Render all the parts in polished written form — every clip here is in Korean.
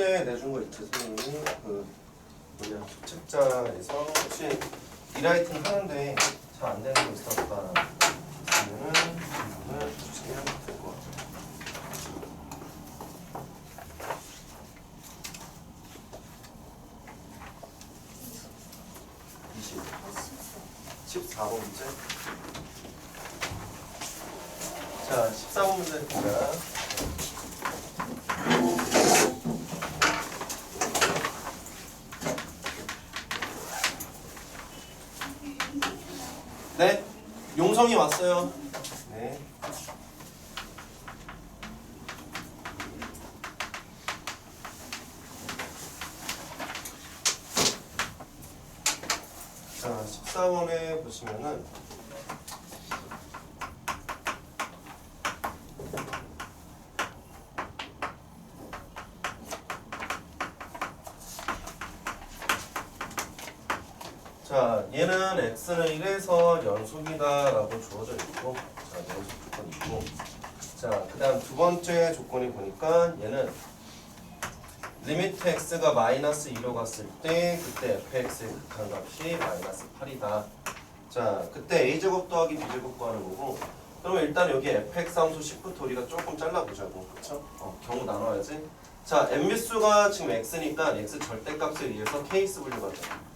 숙제 내준 거 있지 선생님이 그 뭐냐 책자에서 혹시 리라이팅 하는데 잘 안 되는 거 있었다 그러면은 이거는 주시면 될 것 같아요. 십 14번 문제. 자, 14번 문제입니다. 네, 용성이 왔어요. 네. 자, 14번에 보시면은 자, 얘는 x는 1에서 연속이다 라고 주어져 있고 자, 연속 조건이 있고 자, 그 다음 두 번째 조건이 보니까 얘는 리미트 x가 마이너스 2로 갔을 때 그때 fx의 극한값이 마이너스 8이다. 자, 그때 a제곱 더하기 b제곱 구하는 거고 그러면 일단 여기 fx 함수 10부터 우리가 조금 잘라보자고. 그쵸? 경우 나눠야지. 자, mmit수가 지금 x니까 x 절대값에 의해서 케이스 분류하자.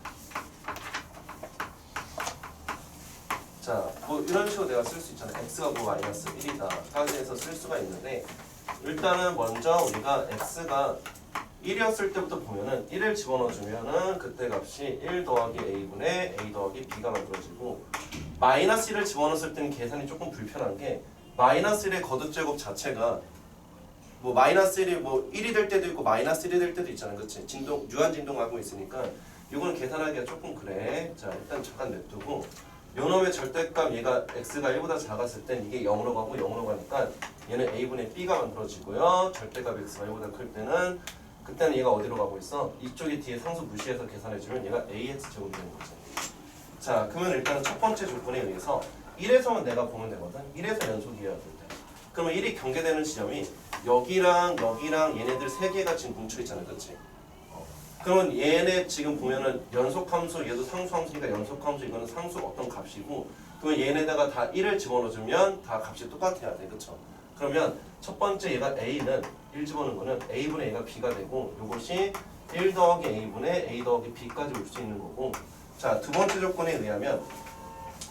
자, 뭐 이런 식으로 내가 쓸 수 있잖아. x가 뭐 마이너스 1이다. 까지해서 쓸 수가 있는데 일단은 먼저 우리가 x가 1이었을 때부터 보면은 1을 집어넣어주면은 그때 값이 1 더하기 a분의 a 더하기 b가 만들어지고 마이너스 1을 집어넣었을 때는 계산이 조금 불편한 게 마이너스 1의 거듭제곱 자체가 뭐 마이너스 1이 뭐 1이 될 때도 있고 마이너스 1이 될 때도 있잖아. 그치? 진동, 유한진동하고 있으니까 이거는 계산하기가 조금 그래. 자, 일단 잠깐 냅두고 요놈의 절대값 얘가 x가 1보다 작았을 땐 이게 0으로 가고 0으로 가니까 얘는 a분의 b가 만들어지고요. 절대값 x가 1보다 클 때는 그때는 얘가 어디로 가고 있어? 이쪽에 뒤에 상수 무시해서 계산해주면 얘가 ax 제곱이 되는 거지. 자, 그러면 일단은 첫 번째 조건에 의해서 1에서만 내가 보면 되거든. 1에서 연속이어야 될 때. 그러면 1이 경계되는 지점이 여기랑 여기랑 얘네들 세 개가 지금 뭉쳐있잖아. 그치? 그러면 얘네 지금 보면은 연속함수, 얘도 상수함수니까 연속함수 이거는 상수 어떤 값이고 그러면 얘네다가 다 1을 집어넣어주면 다 값이 똑같아야 돼. 그쵸? 그러면 첫 번째 얘가 a는 1 집어넣은 거는 a분의 a가 b가 되고 이것이 1 더하기 a분의 a 더하기 b까지 올 수 있는 거고 자, 두 번째 조건에 의하면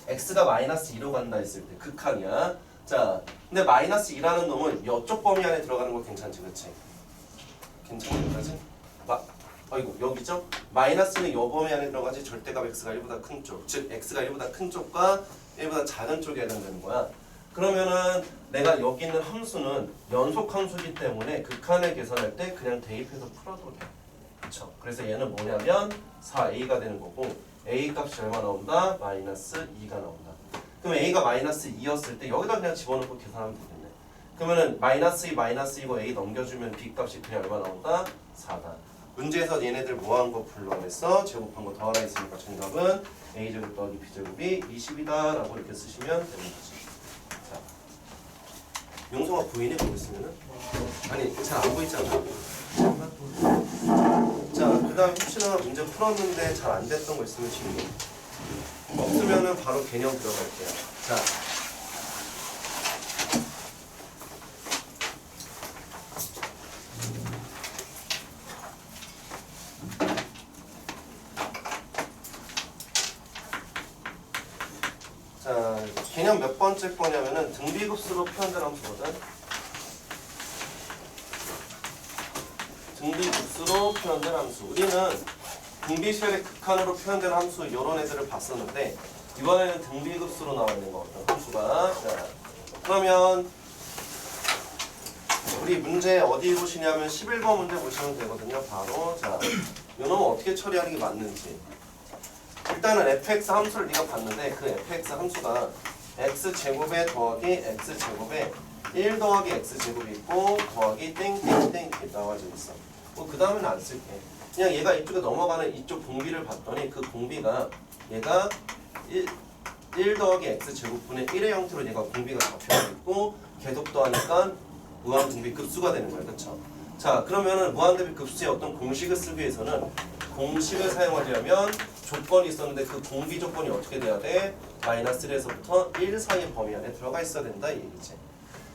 x가 마이너스 2로 간다 했을 때 극한이야. 자, 근데 마이너스 2라는 놈은 이쪽 범위 안에 들어가는 거 괜찮지, 그치? 괜찮은 거지? 어이구, 여기죠? 마이너스는 이 범위 안에 들어가지 절대값 x가 1보다 큰 쪽, 즉 x가 1보다 큰 쪽과 1보다 작은 쪽에 해당되는 거야. 그러면은 내가 여기 있는 함수는 연속 함수이기 때문에 극한을 계산할 때 그냥 대입해서 풀어도 돼. 그쵸? 그래서 얘는 뭐냐면 4a가 되는 거고 a 값이 얼마 나온다? 마이너스 2가 나온다. 그럼 a가 마이너스 2였을 때 여기다 그냥 집어넣고 계산하면 되겠네. 그러면은 마이너스 2 마이너스 2고 a 넘겨주면 b 값이 그냥 얼마 나온다? 4다. 문제에서 얘네들 뭐한 거 불러냈어? 제곱한 거 더 하나 있으니까 정답은 a제곱 더하기 b제곱이 20이다 라고 이렇게 쓰시면 되는 거지. 자, 용성아 보이네? 보고 있으면은? 아니 잘 안 보이잖아. 자, 그 다음 혹시나 문제 풀었는데 잘 안 됐던 거 있으면 질문. 없으면은 바로 개념 들어갈게요. 자, 개념 몇 번째 거냐면은 등비급수로 표현된 함수거든. 등비급수로 표현된 함수. 우리는 등비수열의 극한으로 표현된 함수 이런 애들을 봤었는데 이번에는 등비급수로 나와 있는 거거든. 함수가. 자, 그러면 우리 문제 어디 보시냐면 11번 문제 보시면 되거든요. 바로 자, 이놈은 어떻게 처리하는 게 맞는지. 일단은 fx 함수를 네가 봤는데 그 fx 함수가 x제곱에 더하기 x제곱에 1 더하기 x제곱이 있고 더하기 땡땡땡 이렇게 나와져 있어. 뭐 그 다음은 안 쓸게. 그냥 얘가 이쪽에 넘어가는 이쪽 공비를 봤더니 그 공비가 얘가 1 더하기 x제곱분의 1의 형태로 얘가 공비가 잡혀 있고 계속 더하니까 무한 공비 급수가 되는 거예요. 그쵸? 자, 그러면은 무한대비 급수의 어떤 공식을 쓰기 위해서는 공식을 사용하려면 조건이 있었는데 그 공비 조건이 어떻게 돼야 돼? 마이너스 1에서부터 1 사이 범위 안에 들어가 있어야 된다 이 얘기지.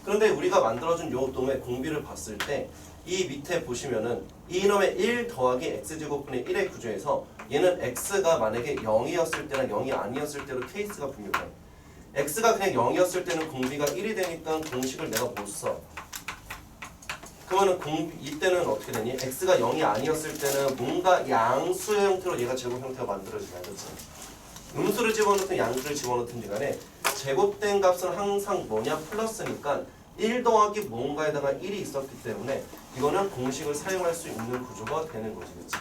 그런데 우리가 만들어준 요 놈의 공비를 봤을 때 이 밑에 보시면은 이놈의 1 더하기 x제곱분의 1의 구조에서 얘는 x가 만약에 0이었을 때나 0이 아니었을 때로 케이스가 분명해. x가 그냥 0이었을 때는 공비가 1이 되니까 공식을 내가 못 써. 그러면은 이때는 어떻게 되니? x가 0이 아니었을 때는 뭔가 양수의 형태로 얘가 제곱 형태가 만들어지냐, 그렇지? 음수를 집어넣든 양수를 집어넣든지 간에 제곱된 값은 항상 뭐냐? 플러스니까 1 더하기 뭔가에다가 1이 있었기 때문에 이거는 공식을 사용할 수 있는 구조가 되는 거지, 그렇지?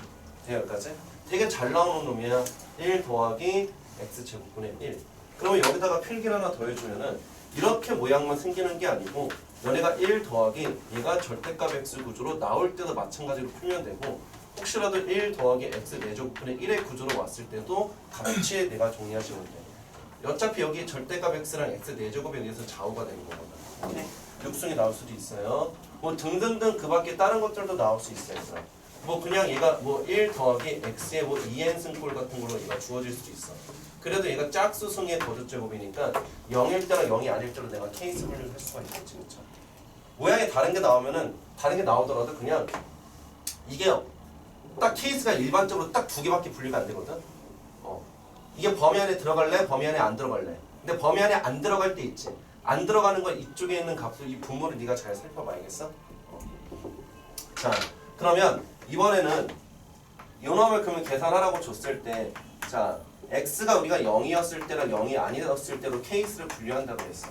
여기까지? 되게 잘 나오는 놈이야. 1 더하기 x제곱분의 1. 그러면 여기다가 필기를 하나 더 해주면은 이렇게 모양만 생기는 게 아니고 너네가 1 더하기 얘가 절대값 x 구조로 나올 때도 마찬가지로 풀면 되고 혹시라도 1 더하기 x 4제곱분의 1의 구조로 왔을 때도 같이 내가 정리하시면 돼. 어차피 여기 절대값 x랑 x 4제곱에 의해서 좌우가 되는 거거든. 육승이 나올 수도 있어요. 뭐 등등등 그 밖에 다른 것들도 나올 수 있어요. 뭐 그냥 얘가 뭐 1 더하기 x의 뭐 2n승꼴 같은 걸로 얘가 주어질 수도 있어. 그래도 얘가 짝수승의 거듭제곱이니까 0일 때나 0이 아닐 때로 내가 케이스 분류를 할 수가 있겠지, 그렇죠? 모양이 다른 게 나오면은 다른 게 나오더라도 그냥 이게 딱 케이스가 일반적으로 딱 2개밖에 분류가 안 되거든. 이게 범위 안에 들어갈래? 범위 안에 안 들어갈래? 근데 범위 안에 안 들어갈 때 있지. 안 들어가는 건 이쪽에 있는 값을 이 분모를 네가 잘 살펴봐야겠어. 자, 그러면 이번에는 요 놈을 그러면 계산하라고 줬을 때, 자, x가 우리가 0이었을 때랑 0이 아니었을 때로 케이스를 분류한다고 했어.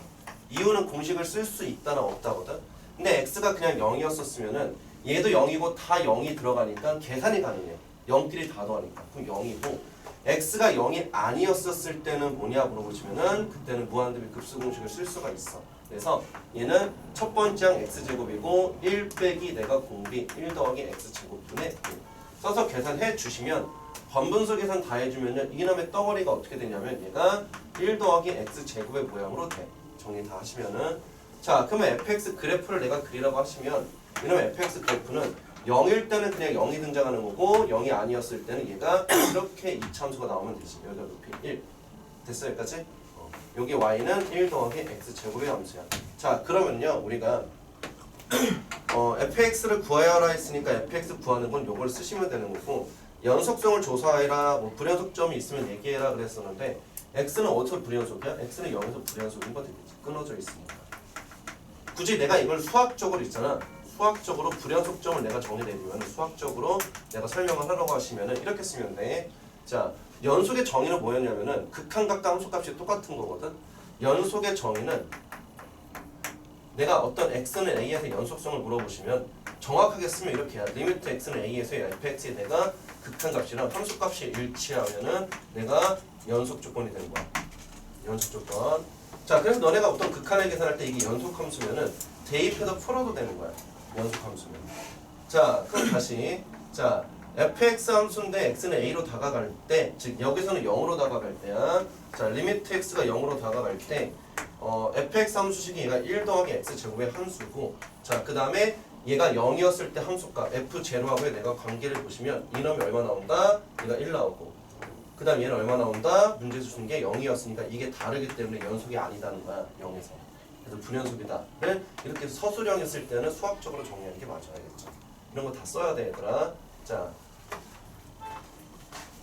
이유는 공식을 쓸 수 있다나 없다거든. 근데 x가 그냥 0이었었으면은 얘도 0이고 다 0이 들어가니까 계산이 가능해. 0끼리 다 더하니까. 그럼 0이고 x가 0이 아니었었을 때는 뭐냐 물어보시면은 그때는 무한대비 급수 공식을 쓸 수가 있어. 그래서 얘는 첫 번째 항 x제곱이고 1 빼기 내가 공비 1 더하기 x제곱분의 1 써서 계산해 주시면 번분수 계산 다 해주면요 이놈의 덩어리가 어떻게 되냐면 얘가 1 더하기 x제곱의 모양으로 돼. 정리 다 하시면은 자 그러면 fx 그래프를 내가 그리라고 하시면 이놈의 fx 그래프는 0일 때는 그냥 0이 등장하는 거고 0이 아니었을 때는 얘가 이렇게 이차함수가 나오면 되지. 여기가 높이 1 됐어 여기까지? 여기 y는 1 더하기 x제곱의 함수야. 자 그러면요 우리가 fx를 구하여라 했으니까 fx 구하는 건 요걸 쓰시면 되는 거고 연속성을 조사해라 뭐 불연속점이 있으면 얘기해라 그랬었는데 x는 어디서 불연속이야? x는 0에서 불연속인 거 되겠지. 끊어져 있으니까. 굳이 내가 이걸 수학적으로 있잖아. 수학적으로 불연속점을 내가 정의내리면 수학적으로 내가 설명을 하라고 하시면은 이렇게 쓰면 돼. 자, 연속의 정의는 뭐였냐면은 극한각과 함수값이 똑같은 거거든. 연속의 정의는 내가 어떤 x는 a에서 연속성을 물어보시면 정확하게 쓰면 이렇게 해야 리미트 x는 a에서 fx에 내가 극한값이랑 함수값이 일치하면은 내가 연속 조건이 되는 거야. 연속 조건. 자, 그래서 너네가 어떤 극한을 계산할 때 이게 연속 함수면은 대입해서 풀어도 되는 거야. 연속 함수면. 자, 그럼 다시. 자, fx 함수인데 x는 a로 다가갈 때, 즉 여기서는 0으로 다가갈 때야. 자, 리미트 x가 0으로 다가갈 때, fx 함수식이 얘가 1 더하기 x 제곱의 함수고, 자, 그 다음에 얘가 0이었을 때 함수값 f0하고의 내가 관계를 보시면 이놈이 얼마 나온다? 얘가 1 나오고, 그 다음 얘는 얼마 나온다? 문제에서 준 게 0이었으니까 이게 다르기 때문에 연속이 아니다는 거야. 0에서. 그래서 불연속이다. 이렇게 서술형에 쓸 때는 수학적으로 정리하는 게 맞아야겠죠. 이런 거 다 써야 돼 얘들아. 자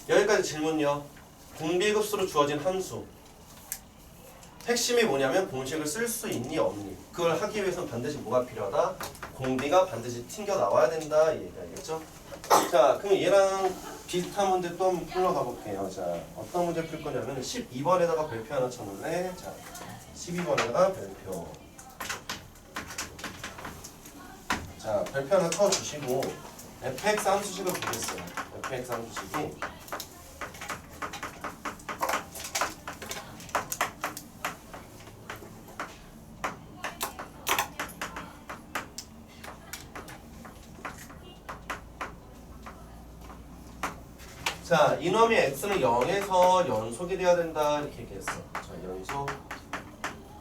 여기까지 질문요. 공비급수로 주어진 함수. 핵심이 뭐냐면 공식을 쓸 수 있니 없니. 그걸 하기 위해서는 반드시 뭐가 필요하다? 공비가 반드시 튕겨 나와야 된다 이 얘기 알겠죠? 자 그럼 얘랑 비슷한 문제 또 한번 풀러 가볼게요. 자 어떤 문제 풀 거냐면 12번에다가 별표 하나 쳤는데 자 12번에다가 별표. 자 별표 하나 쳐주시고 fx 함수식을 보겠어요. fx 함수식이 자 이놈이 x는 0에서 연속이 돼야 된다 이렇게 얘기했어. 자 연속.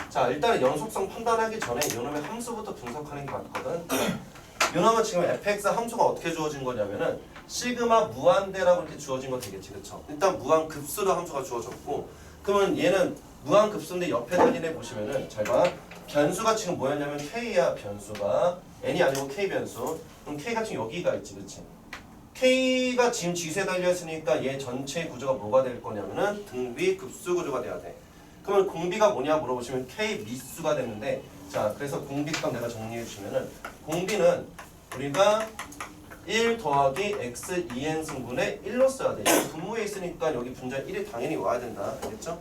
자 일단은 연속성 판단하기 전에 이놈의 함수부터 분석하는 게 맞거든. 이놈은 지금 fx 함수가 어떻게 주어진 거냐면은 시그마 무한대라고 이렇게 주어진 거 되겠지, 그쵸? 일단 무한급수로 함수가 주어졌고, 그러면 얘는 무한급수인데 옆에 달린 애 보시면은 잘 봐. 변수가 지금 뭐였냐면 k야. 변수가 n이 아니고 k 변수. 그럼 k가 지금 여기가 있지, 그치? k가 지금 지수에 달려있으니까 얘 전체 구조가 뭐가 될 거냐면은 등비 급수 구조가 돼야 돼. 그러면 공비가 뭐냐 물어보시면 k 미수가 됐는데, 자 그래서 공비값 내가 정리해 주시면은 공비는 우리가 1 더하기 x 2n 승분의 1로 써야 돼. 이 분모에 있으니까 여기 분자 1이 당연히 와야 된다. 알겠죠?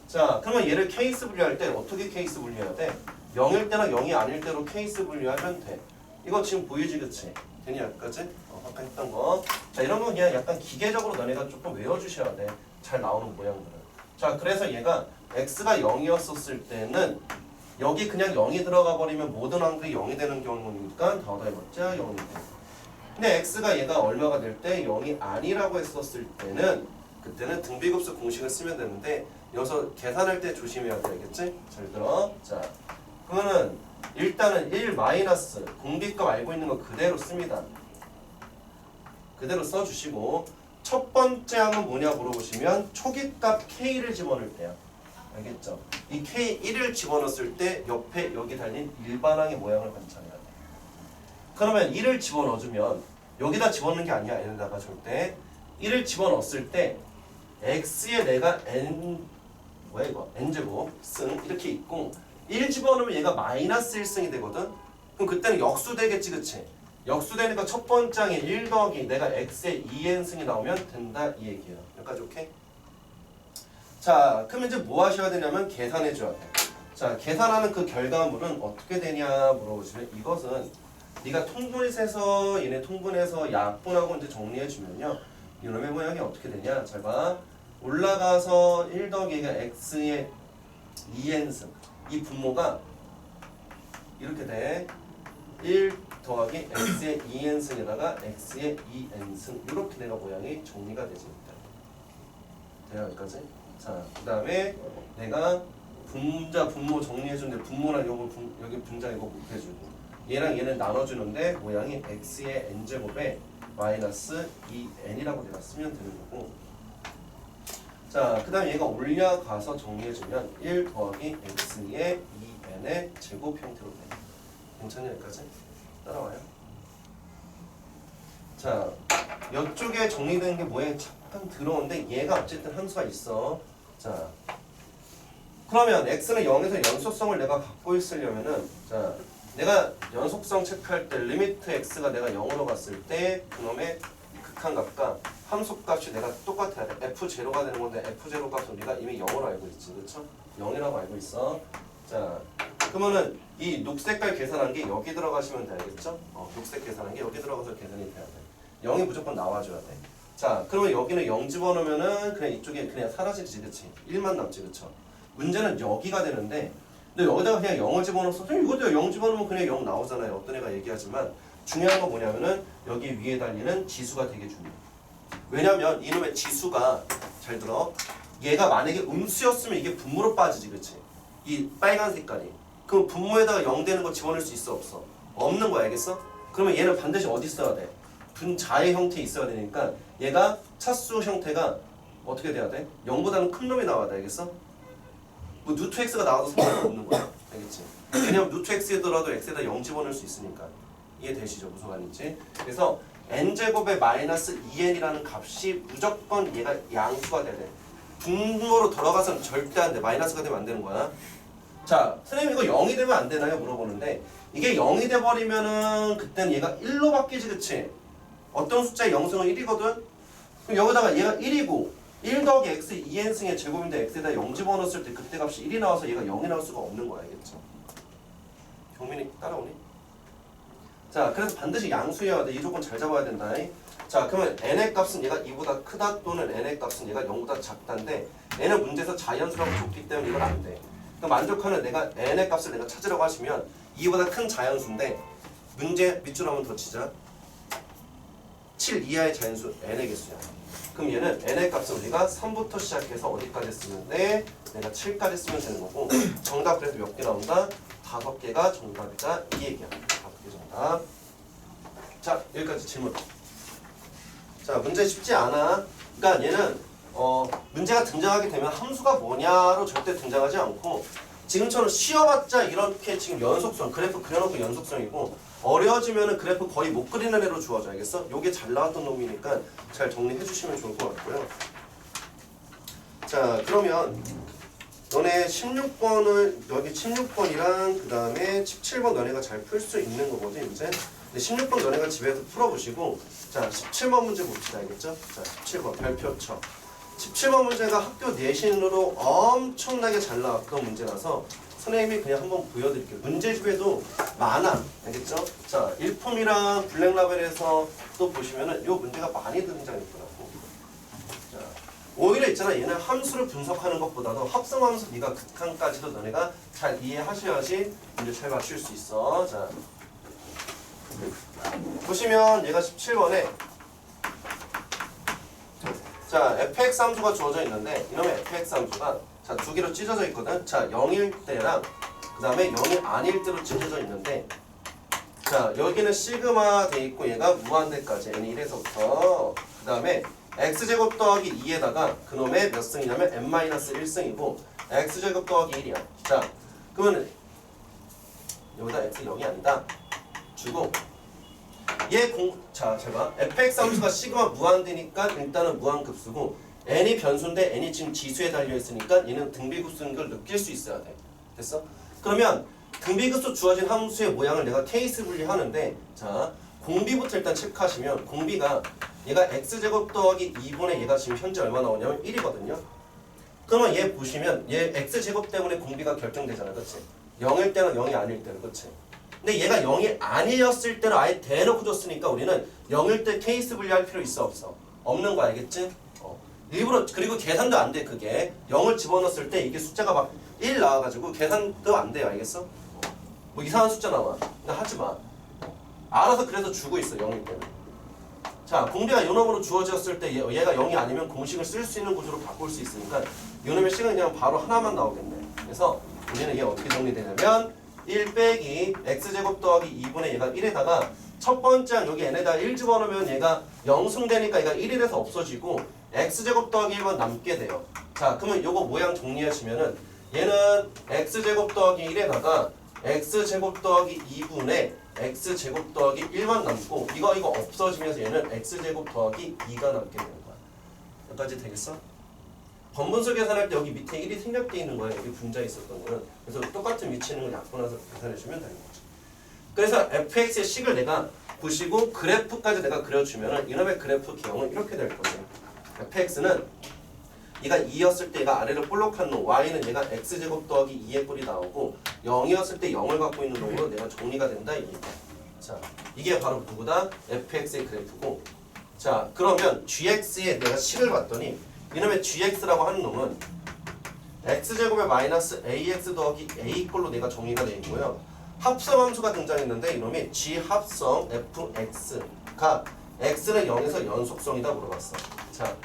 자 그러면 얘를 케이스 분리할 때 어떻게 케이스 분리해야 돼? 0일 때나 0이 아닐 때로 케이스 분리하면 돼. 이거 지금 보이지, 그치? 되니 여기까지? 아까 했던 거. 자 이런 건 그냥 약간 기계적으로 너네가 조금 외워주셔야 돼. 잘 나오는 모양들은. 자 그래서 얘가 x가 0이었었을 때는 여기 그냥 0이 들어가 버리면 모든 항들이 0이 되는 경우니까 다 더해봤자 0이 돼. 근데 x가 얘가 얼마가 될 때 0이 아니라고 했었을 때는 그때는 등비급수 공식을 쓰면 되는데 여기서 계산할 때 조심해야 돼. 알겠지? 잘 들어. 자 그러면은 일단은 1 마이너스 공비값 알고 있는 거 그대로 씁니다. 그대로 써주시고 첫 번째 항은 뭐냐 물어보시면 초기값 k를 집어넣을 때야. 알겠죠? 이 k1을 집어넣었을 때 옆에 여기 달린 일반항의 모양을 관찰해야 돼. 그러면 1을 집어넣어주면 여기다 집어넣는 게 아니야. 얘네다가 절대 1을 집어넣었을 때 x에 내가 n 뭐야 이거 n제곱 승 이렇게 있고 1 집어넣으면 얘가 마이너스 1승이 되거든. 그럼 그때는 역수되겠지, 그치? 역수되니까 첫 번째 항에 1 더하기 내가 x에 2n승이 나오면 된다 이 얘기예요. 여기까지 오케이? 자 그럼 이제 뭐 하셔야 되냐면 계산해 줘야 돼. 자 계산하는 그 결과물은 어떻게 되냐 물어보시면 이것은 네가 통분해서 얘네 통분해서 약분하고 이제 정리해 주면요 이놈의 모양이 어떻게 되냐 잘 봐. 올라가서 1 더하기가 x의 2n승 이 분모가 이렇게 돼. 1 더하기 x의 2n승에다가 x의 2n승 이렇게 내가 모양이 정리가 되지. 돼요 여기까지? 자 그 다음에 내가 분자 분모 정리해주는데 분모랑 요거 여기 분자 이거 곱해주고 얘랑 얘는 나눠주는데 모양이 x의 n제곱에 마이너스 2n이라고 내가 쓰면 되는 거고. 자 그 다음에 얘가 올려가서 정리해주면 1 더하기 x의 2n의 제곱 형태로 돼. 괜찮냐 여기까지? 따라와요. 자 이쪽에 정리되는 게 모양이 잠깐 들어오는데 얘가 어쨌든 함수가 있어. 자 그러면 x는 0에서 연속성을 내가 갖고 있으려면은 자 내가 연속성 체크할 때 리미트 x가 내가 0으로 갔을 때 그놈의 극한값과 함수값이 내가 똑같아야 돼. f0가 되는 건데 f0 값은 우리가 이미 0으로 알고 있지, 그렇죠? 0이라고 알고 있어. 자 그러면은 이 녹색깔 계산한 게 여기 들어가시면 되겠죠? 녹색 계산한 게 여기 들어가서 계산이 돼야 돼. 0이 무조건 나와줘야 돼. 자 그러면 여기는 0 집어넣으면은 그냥 이쪽에 그냥 사라지지, 그치? 1만 남지, 그쵸? 문제는 여기가 되는데 근데 여기다가 그냥 0을 집어넣어서 이것도 0 집어넣으면 그냥 0 나오잖아요. 어떤 애가 얘기하지만 중요한 건 뭐냐면은 여기 위에 달리는 지수가 되게 중요해. 왜냐면 이놈의 지수가 잘 들어 얘가 만약에 음수였으면 이게 분모로 빠지지, 그치? 이 빨간 색깔이 그럼 분모에다가 0 되는 거 집어넣을 수 있어 없어? 없는 거야. 알겠어? 그러면 얘는 반드시 어디 있어야 돼? 분자의 형태에 있어야 되니까 얘가 차수 형태가 어떻게 돼야 돼? 0보다는 큰 놈이 나와야 돼. 알겠어? 뭐 루트 x가 나와도 상관없는 거야. 알겠지? 왜냐면 루트 x더라도 x에다 0 집어넣을 수 있으니까. 이해되시죠? 무슨 말인지. 그래서 n제곱에 마이너스 2n이라는 값이 무조건 얘가 양수가 돼야 돼. 분모로 들어가서는 절대 안 돼. 마이너스가 되면 안 되는 거야. 자, 선생님 이거 0이 되면 안 되나요? 물어보는데 이게 0이 돼버리면은 그때는 얘가 1로 바뀌지, 그치? 어떤 숫자의 0승은 1이거든? 그럼 여기다가 얘가 1이고 1 더하기 x 2n승의 제곱인데 x에다 0 집어넣었을 때 그때 값이 1이 나와서 얘가 0이 나올 수가 없는 거야. 알겠죠? 경민이 따라오니? 자, 그래서 반드시 양수여야 돼. 이 조건 잘 잡아야 된다. 자, 그러면 n의 값은 얘가 2보다 크다 또는 n의 값은 얘가 0보다 작다인데 n은 문제에서 자연수라고 줬기 때문에 이건 안 돼. 그럼 만족하는 내가 n의 값을 내가 찾으라고 하시면 2보다 큰 자연수인데 문제 밑줄 한번 더 치자. 7 이하의 자연수 n의 개수야. 그럼 얘는 n의 값을 우리가 3부터 시작해서 어디까지 쓰면 돼? 내가 7까지 쓰면 되는 거고 정답 그래서 몇 개 나온다? 5개가 정답이다 이 얘기야. 5개 정답. 자, 여기까지 질문. 자, 문제 쉽지 않아. 그러니까 얘는 문제가 등장하게 되면 함수가 뭐냐로 절대 등장하지 않고 지금처럼 쉬어봤자 이렇게 지금 연속성, 그래프 그려놓고 연속성이고 어려워지면은 그래프 거의 못 그리는 애로 주어져. 알겠어? 요게 잘 나왔던 놈이니까 잘 정리해 주시면 좋을 것 같고요. 자, 그러면 너네 16번을 여기 16번이랑 그 다음에 17번 너네가 잘 풀 수 있는 거거든 이제. 근데 16번 너네가 집에서 풀어보시고 자 17번 문제 봅시다. 알겠죠? 자 17번 별표쳐. 17번 문제가 학교 내신으로 엄청나게 잘 나왔던 문제라서 선생님이 그냥 한번 보여드릴게요. 문제집에도 많아. 알겠죠? 자 1품이랑 블랙라벨에서 또 보시면은 이 문제가 많이 등장했더라고. 자 오히려 있잖아. 얘는 함수를 분석하는 것보다도 합성함수 네가 극한까지도 너네가 잘 이해하셔야지 문제 잘 맞출 수 있어. 자 보시면 얘가 17번에 자 fx 함수가 주어져 있는데 이놈의 fx 함수가 자 두 개로 찢어져 있거든. 자 0일 때랑 그 다음에 0이 아닐 때로 찢어져 있는데 자 여기는 시그마 돼 있고 얘가 무한대까지 n이 1에서부터 그 다음에 x제곱 더하기 2에다가 그놈의 몇 승이냐면 n-1승이고 x제곱 더하기 1이야. 자 그러면 여기다 x 0이 아니다 주고 얘 자 잘 봐. fx 함수가 시그마 무한대니까 일단은 무한급수고 n이 변수인데 n이 지금 지수에 달려있으니까 얘는 등비급수인 걸 느낄 수 있어야 돼. 됐어? 그러면 등비급수 주어진 함수의 모양을 내가 케이스 분리하는데 자 공비부터 일단 체크하시면 공비가 얘가 x제곱 더하기 2분의 얘가 지금 현재 얼마 나오냐면 1이거든요. 그러면 얘 보시면 얘 x제곱 때문에 공비가 결정되잖아. 그치? 0일 때는 0이 아닐 때는. 그치? 근데 얘가 0이 아니었을 때를 아예 대놓고 줬으니까 우리는 0일 때 케이스 분리할 필요 있어 없어? 없는 거 알겠지? 일부러 그리고 계산도 안 돼. 그게 0을 집어넣었을 때 이게 숫자가 막 1 나와가지고 계산도 안 돼요. 알겠어? 뭐 이상한 숫자 나와. 근데 하지마. 알아서 그래서 주고 있어. 0일 때는. 자 공비가 요놈으로 주어졌을 때 얘가 0이 아니면 공식을 쓸 수 있는 구조로 바꿀 수 있으니까 요놈의 식은 그냥 바로 하나만 나오겠네. 그래서 우리는 얘 어떻게 정리되냐면 1 빼기 x제곱 더하기 2분의 얘가 1에다가 첫 번째 항 여기 n에다 1 집어넣으면 얘가 0승되니까 얘가 1에서 없어지고 x제곱 더하기 1만 남게 돼요. 자 그러면 요거 모양 정리하시면은 얘는 x제곱 더하기 1에다가 x제곱 더하기 2분의 x제곱 더하기 1만 남고 이거 없어지면서 얘는 x제곱 더하기 2가 남게 되는 거야. 여기까지 되겠어? 번분수 계산할 때 여기 밑에 1이 생략되어 있는 거야. 여기 분자에 있었던 거는. 그래서 똑같은 위치에 있는 걸 약분해서 계산해주면 되는 거죠. 그래서 fx의 식을 내가 보시고 그래프까지 내가 그려주면은 이놈의 그래프 기형은 이렇게 될 거예요. fx는 얘가 2였을 때 얘가 아래로 볼록한 놈, y는 얘가 x제곱 더하기 2의 꼴이 나오고 0이었을 때 0을 갖고 있는 놈으로 내가 정리가 된다 이 얘기야. 자, 이게 바로 누구다? fx의 그래프고 자, 그러면 gx의 내가 식을 봤더니 이놈의 gx라고 하는 놈은 x제곱에 마이너스 ax 더하기 a 꼴로 내가 정리가 되어 있고요. 합성함수가 등장했는데 이놈이 g합성 fx가 x는 0에서 연속성이다 물어봤어. 자,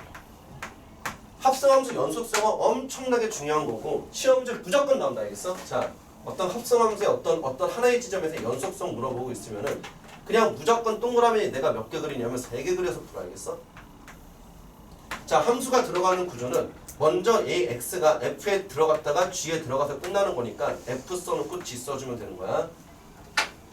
합성함수 연속성은 엄청나게 중요한 거고 시험 문제 무조건 나온다. 알겠어? 자, 어떤 합성함수의 어떤 하나의 지점에서 연속성 물어보고 있으면은 그냥 무조건 동그라미 내가 몇 개 그리냐면 3개 그려서 풀어. 알겠어? 자, 함수가 들어가는 구조는 먼저 x가 f에 들어갔다가 g에 들어가서 끝나는 거니까 f 써놓고 g 써주면 되는 거야.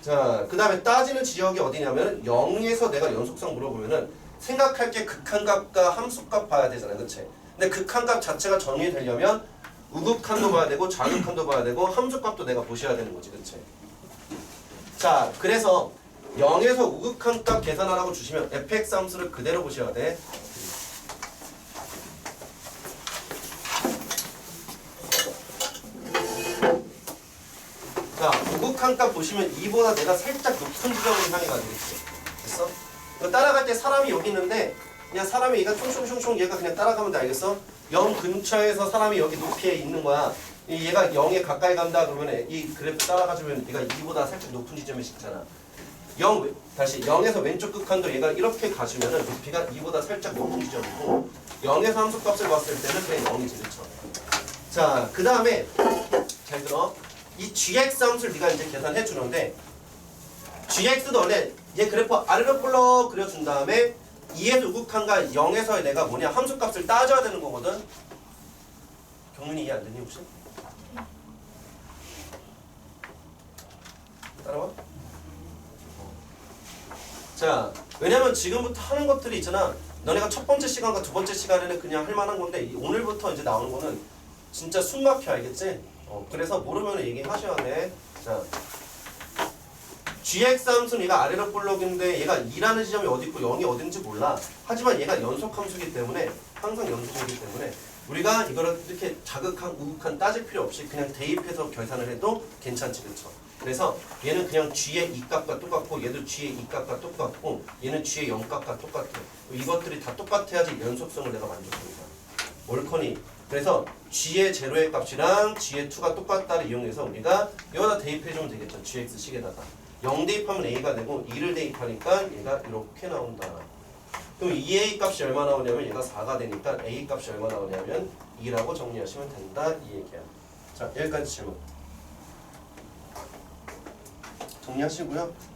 자, 그 다음에 따지는 지역이 어디냐면 0에서 내가 연속성 물어보면은 생각할 게 극한값과 함수값 봐야 되잖아. 그치? 근데 극한값 자체가 정의되려면 우극한도 봐야 되고 좌극한도 봐야 되고 함수값도 내가 보셔야 되는 거지. 그치? 자, 그래서 0에서 우극한값 계산하라고 주시면 fx 함수를 그대로 보셔야 돼. 자, 우극한값 보시면 2보다 내가 살짝 높은 지점을 향해 가지겠지. 됐어? 이거 따라갈 때 사람이 여기 있는데 그냥 사람이 얘가 총총총총 얘가 그냥 따라가면 돼. 알겠어? 0 근처에서 사람이 여기 높이에 있는 거야. 얘가 0에 가까이 간다 그러면 이 그래프 따라가주면 얘가 2보다 살짝 높은 지점에 있잖아. 다시 0에서 왼쪽 극한도 얘가 이렇게 가주면은 높이가 2보다 살짝 높은 지점이고 0에서 함수값을 봤을 때는 그냥 0이지. 그쵸? 자, 그 다음에 잘 들어. 이 gx 함수를 네가 이제 계산해 주는데 gx도 원래 얘 그래프 아래로 볼록 그려준 다음에 2에서 우극한과 0에서 내가 뭐냐 함수값을 따져야 되는 거거든. 경민이 이해 안 되니 혹시? 따라와? 자, 왜냐면 지금부터 하는 것들이 있잖아. 너네가 첫 번째 시간과 두 번째 시간에는 그냥 할 만한 건데 오늘부터 이제 나오는 거는 진짜 숨 막혀, 알겠지? 그래서 모르면 얘기하셔야 돼. 자, gx 함수는 얘가 아래로 볼록인데 얘가 2라는 지점이 어디 있고 0이 어딘지 몰라. 하지만 얘가 연속 함수이기 때문에 항상 연속이기 때문에 우리가 이거를 이렇게 자극한 우극한 따질 필요 없이 그냥 대입해서 계산을 해도 괜찮지, 그쵸? 그래서 얘는 그냥 g의 2값과 똑같고 얘도 g의 2값과 똑같고 얘는 g의 0값과 똑같아. 이것들이 다 똑같아야지 연속성을 내가 만족합니다. 옳거니. 그래서 g의 제로의 값이랑 g의 2가 똑같다를 이용해서 우리가 여기다 대입해주면 되겠죠. gx 식에다가 0 대입하면 a가 되고 2를 대입하니까 얘가 이렇게 나온다. 그럼 2a 값이 얼마 나오냐면 얘가 4가 되니까 a 값이 얼마 나오냐면 2라고 정리하시면 된다, 이 얘기야. 자, 여기까지 질문 정리하시고요.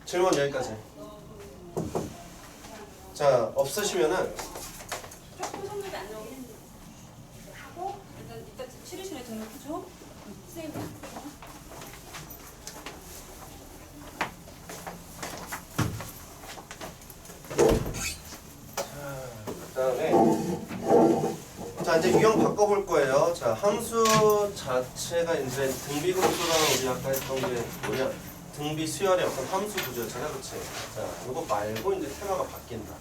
질문 여기까지. 자, 없으시면은 조금 성적이 안 나오긴 하고 일단 치료실에 등록해줘. 선생님. 자, 이제 유형 바꿔볼 거예요. 자, 함수 자체가 이제 등비급수랑 우리 아까 했던 게 뭐냐? 등비 수열의 어떤 함수 구조였잖아, 그치? 자, 이거 말고 이제 테마가 바뀐다.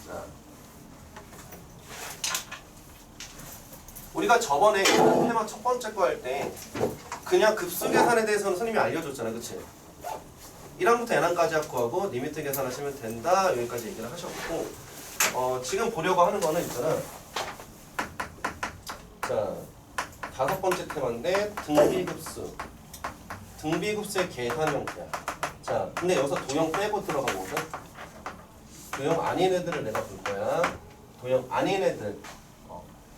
자, 우리가 저번에 테마 첫 번째 거 할 때 그냥 급수 계산에 대해서는 선생님이 알려줬잖아, 그치? 1항부터 n항까지 하고 리미트 계산하시면 된다, 여기까지 얘기를 하셨고, 지금 보려고 하는 거는 있잖아. 자, 다섯 번째 테마인데 등비급수. 등비급수의 계산 형태야. 자, 근데 여기서 도형 빼고 들어가거든. 도형 아닌 애들을 내가 볼 거야. 도형 아닌 애들.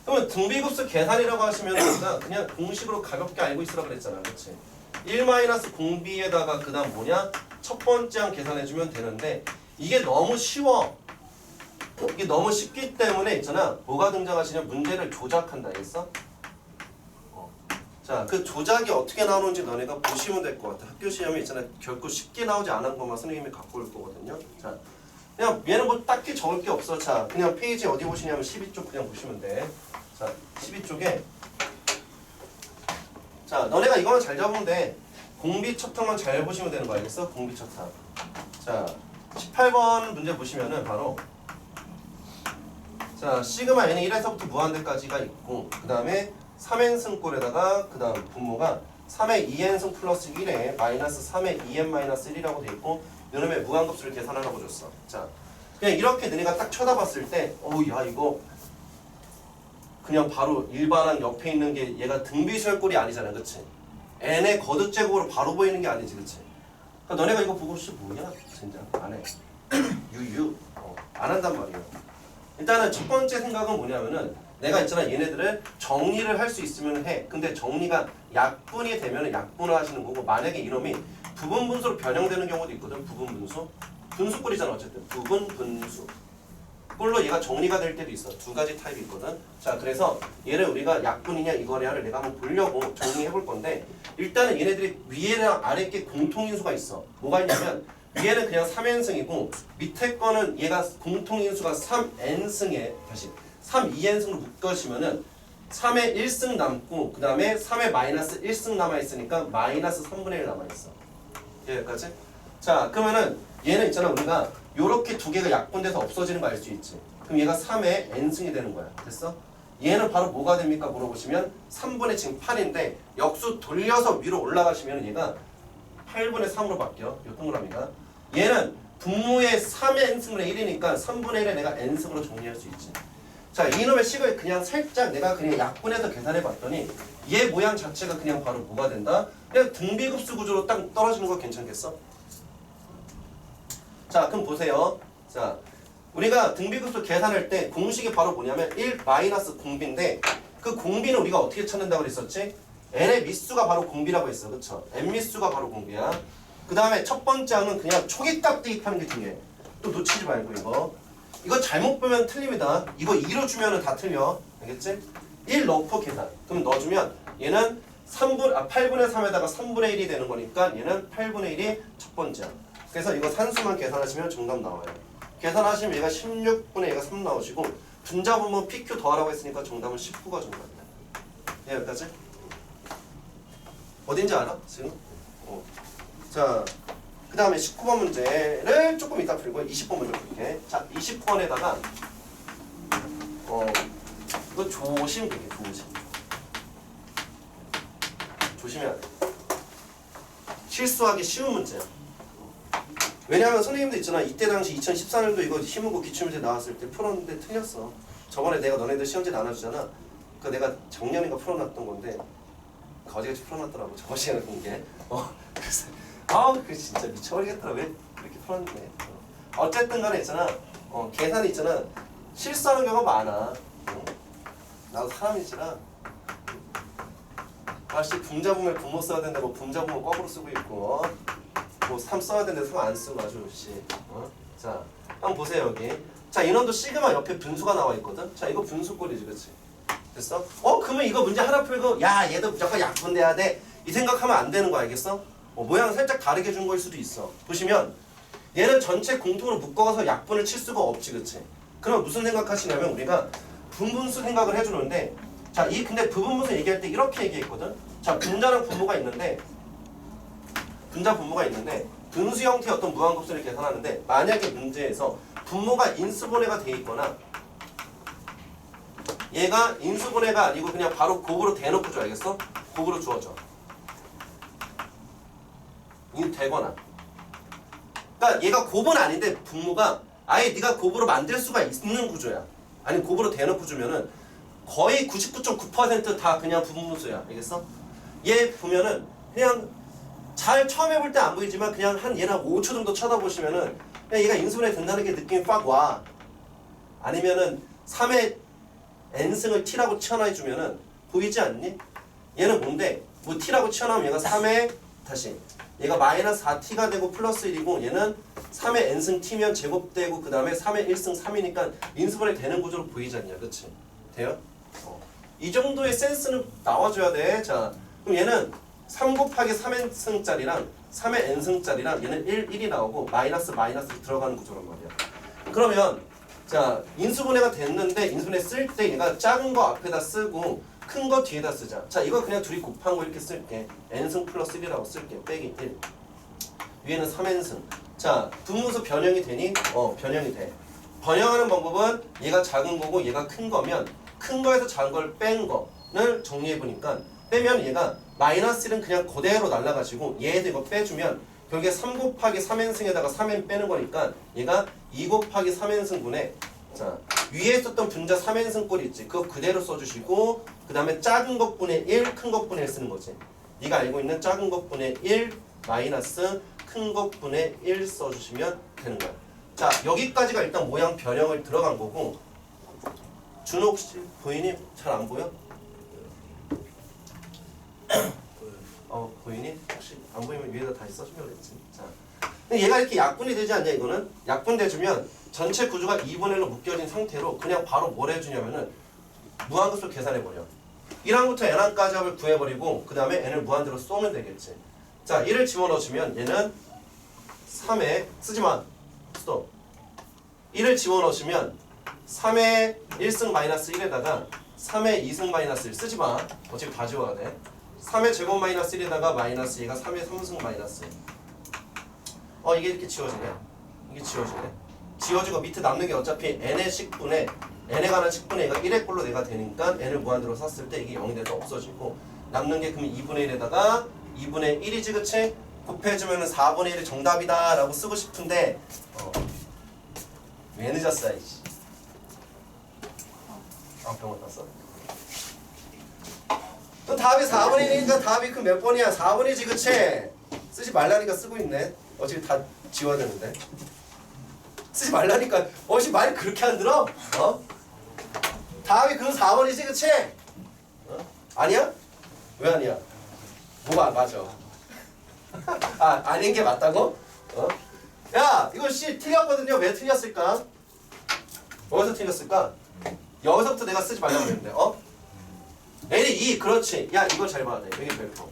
그러면 등비급수 계산이라고 하시면 그냥 공식으로 가볍게 알고 있으라 그랬잖아, 그렇지? 1-공비에다가 그 다음 뭐냐? 첫 번째 항 계산해주면 되는데 이게 너무 쉬워. 이게 너무 쉽기 때문에 있잖아. 뭐가 등장하시냐? 문제를 조작한다, 알겠어? 자, 그 조작이 어떻게 나오는지 너네가 보시면 될 것 같아. 학교 시험에 있잖아. 결코 쉽게 나오지 않은 것만 선생님이 갖고 올 거거든요. 자, 그냥 얘는 뭐 딱히 적을 게 없어. 자, 그냥 페이지 어디 보시냐면 12쪽 그냥 보시면 돼. 자, 12쪽에 자, 너네가 이거만 잘 잡으면 돼. 공비 첫 항만 잘 보시면 되는 거 알겠어? 공비 첫 항. 자, 18번 문제 보시면은 바로 자, 시그마 n이 1에서부터 무한대까지가 있고 그 다음에 3n승꼴에다가 그 다음 분모가 3의 2n승 플러스 1에 마이너스 3의 2n 마이너스 1이라고 돼 있고 이놈의 무한급수를 계산하라고 줬어. 자, 그냥 이렇게 너네가 딱 쳐다봤을 때 야 이거 그냥 바로 일반항 옆에 있는 게 얘가 등비수열꼴이 아니잖아, 그치? n의 거듭제곱으로 바로 보이는 게 아니지, 그치? 그러니까 너네가 이거 보고 뭐냐? 진짜 안 해. 안 한단 말이야. 일단은 첫 번째 생각은 뭐냐면은 내가 있잖아, 얘네들을 정리를 할 수 있으면 해. 근데 정리가 약분이 되면 약분을 하시는 거고, 만약에 이놈이 부분 분수로 변형되는 경우도 있거든. 부분 분수. 분수꼴이잖아, 어쨌든. 부분 분수. 꼴로 얘가 정리가 될 때도 있어. 두 가지 타입이 있거든. 자, 그래서 얘를 우리가 약분이냐 이거냐를 내가 한번 보려고 정리해 볼 건데, 일단은 얘네들이 위에랑 아래 게 공통인수가 있어. 뭐가 있냐면 위에는 그냥 3n승이고 밑에 거는 얘가 공통인수가 3n승에 다시 3-2n승으로 묶으시면은 3의 1승 남고 그 다음에 3의 마이너스 1승 남아있으니까 마이너스 3분의 1 남아있어. 여기까지? 자, 그러면은 얘는 있잖아, 우리가 요렇게 두 개가 약분돼서 없어지는 거 알 수 있지. 그럼 얘가 3의 n승이 되는 거야. 됐어? 얘는 바로 뭐가 됩니까? 물어보시면 3분의 지금 8인데 역수 돌려서 위로 올라가시면 얘가 8분의 3으로 바뀌어. 요 동그라미가. 얘는 분모의 3의 n승분의 1이니까 3분의 1에 내가 n승으로 정리할 수 있지. 자, 이놈의 식을 그냥 살짝 내가 그냥 약분해서 계산해 봤더니 얘 모양 자체가 그냥 바로 뭐가 된다? 그냥 등비급수 구조로 딱 떨어지는 거 괜찮겠어? 자, 그럼 보세요. 자, 우리가 등비급수 계산할 때 공식이 바로 뭐냐면 1 마이너스 공비인데 그 공비는 우리가 어떻게 찾는다고 그랬었지? n의 미수가 바로 공비라고 했어. 그쵸? n 미수가 바로 공비야. 그 다음에 첫 번째 항은 그냥 초기값 대입하는 게 중요해. 또 놓치지 말고 이거 잘못 보면 틀립니다. 이거 2로 주면은 다 틀려. 알겠지? 1 넣고 계산. 그럼 넣어주면 얘는 8분의 3에다가 3분의 1이 되는 거니까 얘는 8분의 1이 첫 번째야. 그래서 이거 산수만 계산하시면 정답 나와요. 계산하시면 얘가 16분의 얘가 3 나오시고 분자 부분 PQ 더하라고 했으니까 정답은 19가 정답이야. 네, 여기까지. 어딘지 알아? 지금? 자, 그 다음에 19번 문제를 조금 이따 풀고 20번 문제 풀게. 자, 20번에다가 이거 조심 되게 조심해야 돼. 실수하기 쉬운 문제야. 왜냐하면 선생님들 있잖아. 이때 당시 2014년도 이거 힘은고 기출문제 나왔을 때 풀었는데 틀렸어. 저번에 내가 너네들 시험지 나눠주잖아. 그 내가 작년인가 풀어놨던 건데 거지같이 풀어놨더라고. 저번 시간에 본 게. 그래서 그 진짜 미쳐버리겠더라. 왜 이렇게 풀었는데. 어쨌든 간에 있잖아. 계산이 있잖아. 실수하는 경우가 많아. 나도 사람이지라. 아씨 분자분모에 분모 써야 된다고 분자분모 거꾸로 쓰고 있고 뭐 3 써야 되는데 3 안 쓰고 아주 씨. 자, 한번 보세요 여기. 자, 인원도 시그마 옆에 분수가 나와 있거든. 자, 이거 분수꼴이지, 그렇지? 됐어? 그러면 이거 문제 하나 풀고 야 얘도 무조건 약분돼야 돼 이 생각하면 안 되는 거 알겠어? 모양 살짝 다르게 준 거일 수도 있어. 보시면 얘는 전체 공통으로 묶어서 약분을 칠 수가 없지, 그치? 그럼 무슨 생각하시냐면 우리가 분분수 생각을 해주는데 자, 근데 부분분수 얘기할 때 이렇게 얘기했거든. 자, 분자랑 분모가 있는데 분자 분모가 있는데 분수 형태의 어떤 무한급수를 계산하는데 만약에 문제에서 분모가 인수분해가 돼 있거나 얘가 인수분해가 아니고 그냥 바로 곱으로 대놓고 줘. 알겠어? 곱으로 주어져. 이게 되거나 그러니까 얘가 곱은 아닌데 분모가 아예 네가 곱으로 만들 수가 있는 구조야. 아니 곱으로 대놓고 주면은 거의 99.9% 다 그냥 부분분수야. 알겠어? 얘 보면은 그냥 잘 처음 해볼 때 안 보이지만 그냥 한 얘는 5초 정도 쳐다보시면은 그냥 얘가 인수분해 된다는 게 느낌이 빡 와. 아니면은 3의 n승을 t라고 치환해주면은 보이지 않니? 얘는 뭔데? 뭐 t라고 치환하면 얘가 3의 다시 얘가 마이너스 4t가 되고 플러스 1이고 얘는 3의 n승 t면 제곱되고 그 다음에 3의 1승 3이니까 인수분해 되는 구조로 보이지 않냐? 그치? 돼요? 이 정도의 센스는 나와줘야 돼. 자, 그럼 얘는 3 곱하기 3n승짜리랑 3의 n승짜리랑 얘는 1이 나오고 마이너스 들어가는 구조란 말이야. 그러면 자, 인수분해가 됐는데 인수분해 쓸 때 얘가 작은 거 앞에다 쓰고 큰 거 뒤에다 쓰자. 자, 이거 그냥 둘이 곱한 거 이렇게 쓸게. n승 플러스 1이라고 쓸게. 빼기 1. 위에는 3n승. 자, 분분수 변형이 되니? 변형이 돼. 변형하는 방법은 얘가 작은 거고 얘가 큰 거면 큰 거에서 작은 걸 뺀 거를 정리해 보니까 빼면 얘가 마이너스 1은 그냥 그대로 날라가지고 얘도 이거 빼주면 결국에 3 곱하기 3n승에다가 3n 빼는 거니까 얘가 2 곱하기 3n승분의 자, 위에 썼던 분자 3n승 꼴이 있지. 그거 그대로 써주시고 그 다음에 작은 것분의 1, 큰 것분의 1 쓰는 거지. 네가 알고 있는 작은 것분의 1 마이너스 큰 것분의 1 써주시면 되는 거야. 자, 여기까지가 일단 모양 변형을 들어간 거고 준호 혹시 보이니? 잘 안 보여? 보이니? 혹시 안 보이면 위에다 다시 써주면 그랬지. 자, 근데 얘가 이렇게 약분이 되지 않냐 이거는? 약분돼주면 전체 구조가 2분의 1로 묶여진 상태로 그냥 바로 뭘 해주냐면은 무한급수 계산해버려. 1항부터 n항까지 합을 구해버리고 그 다음에 n을 무한대로 쏘면 되겠지. 자, 1을 집어넣으시면 얘는 3에 쓰지마. 스톱. 1을 집어넣으시면 3의 1승 마이너스 1에다가 3의 2승 마이너스 1 쓰지마. 어차피 다 지워야 돼. 3의 제곱 마이너스 1에다가 마이너스 얘가 3의 3승 마이너스 1. 이게 이렇게 지워지네. 이게 지워지네. 지워지고 밑에 남는 게 어차피 n의 식분에 n에 관한 식분에 얘가 1의 꼴로 내가 되니까 n을 무한대로 샀을 때 이게 0이 돼서 없어지고 남는 게 그럼 2분의 1에다가 2분의 1이지 그치? 곱해주면 4분의 1이 정답이다 라고 쓰고 싶은데 왜 늦었어 이씨. 병원 갔어. 또 답이 4분의 1이니까 답이 그 몇 번이야? 4분이지 그치? 쓰지 말라니까 쓰고 있네. 어차피 다 지워야 되는데. 쓰지 말라니까. 어씨 말 그렇게 안 들어? 답이 그 4번이지 그치? 아니야? 왜 아니야? 뭐가 안 맞아? 아닌 게 맞다고? 야 이거 씨 틀렸거든요. 왜 틀렸을까? 어디서 틀렸을까? 여기서부터 내가 쓰지 말라고 그랬는데 L이 2 그렇지. 야 이거 잘 봐야 돼. 여기 별표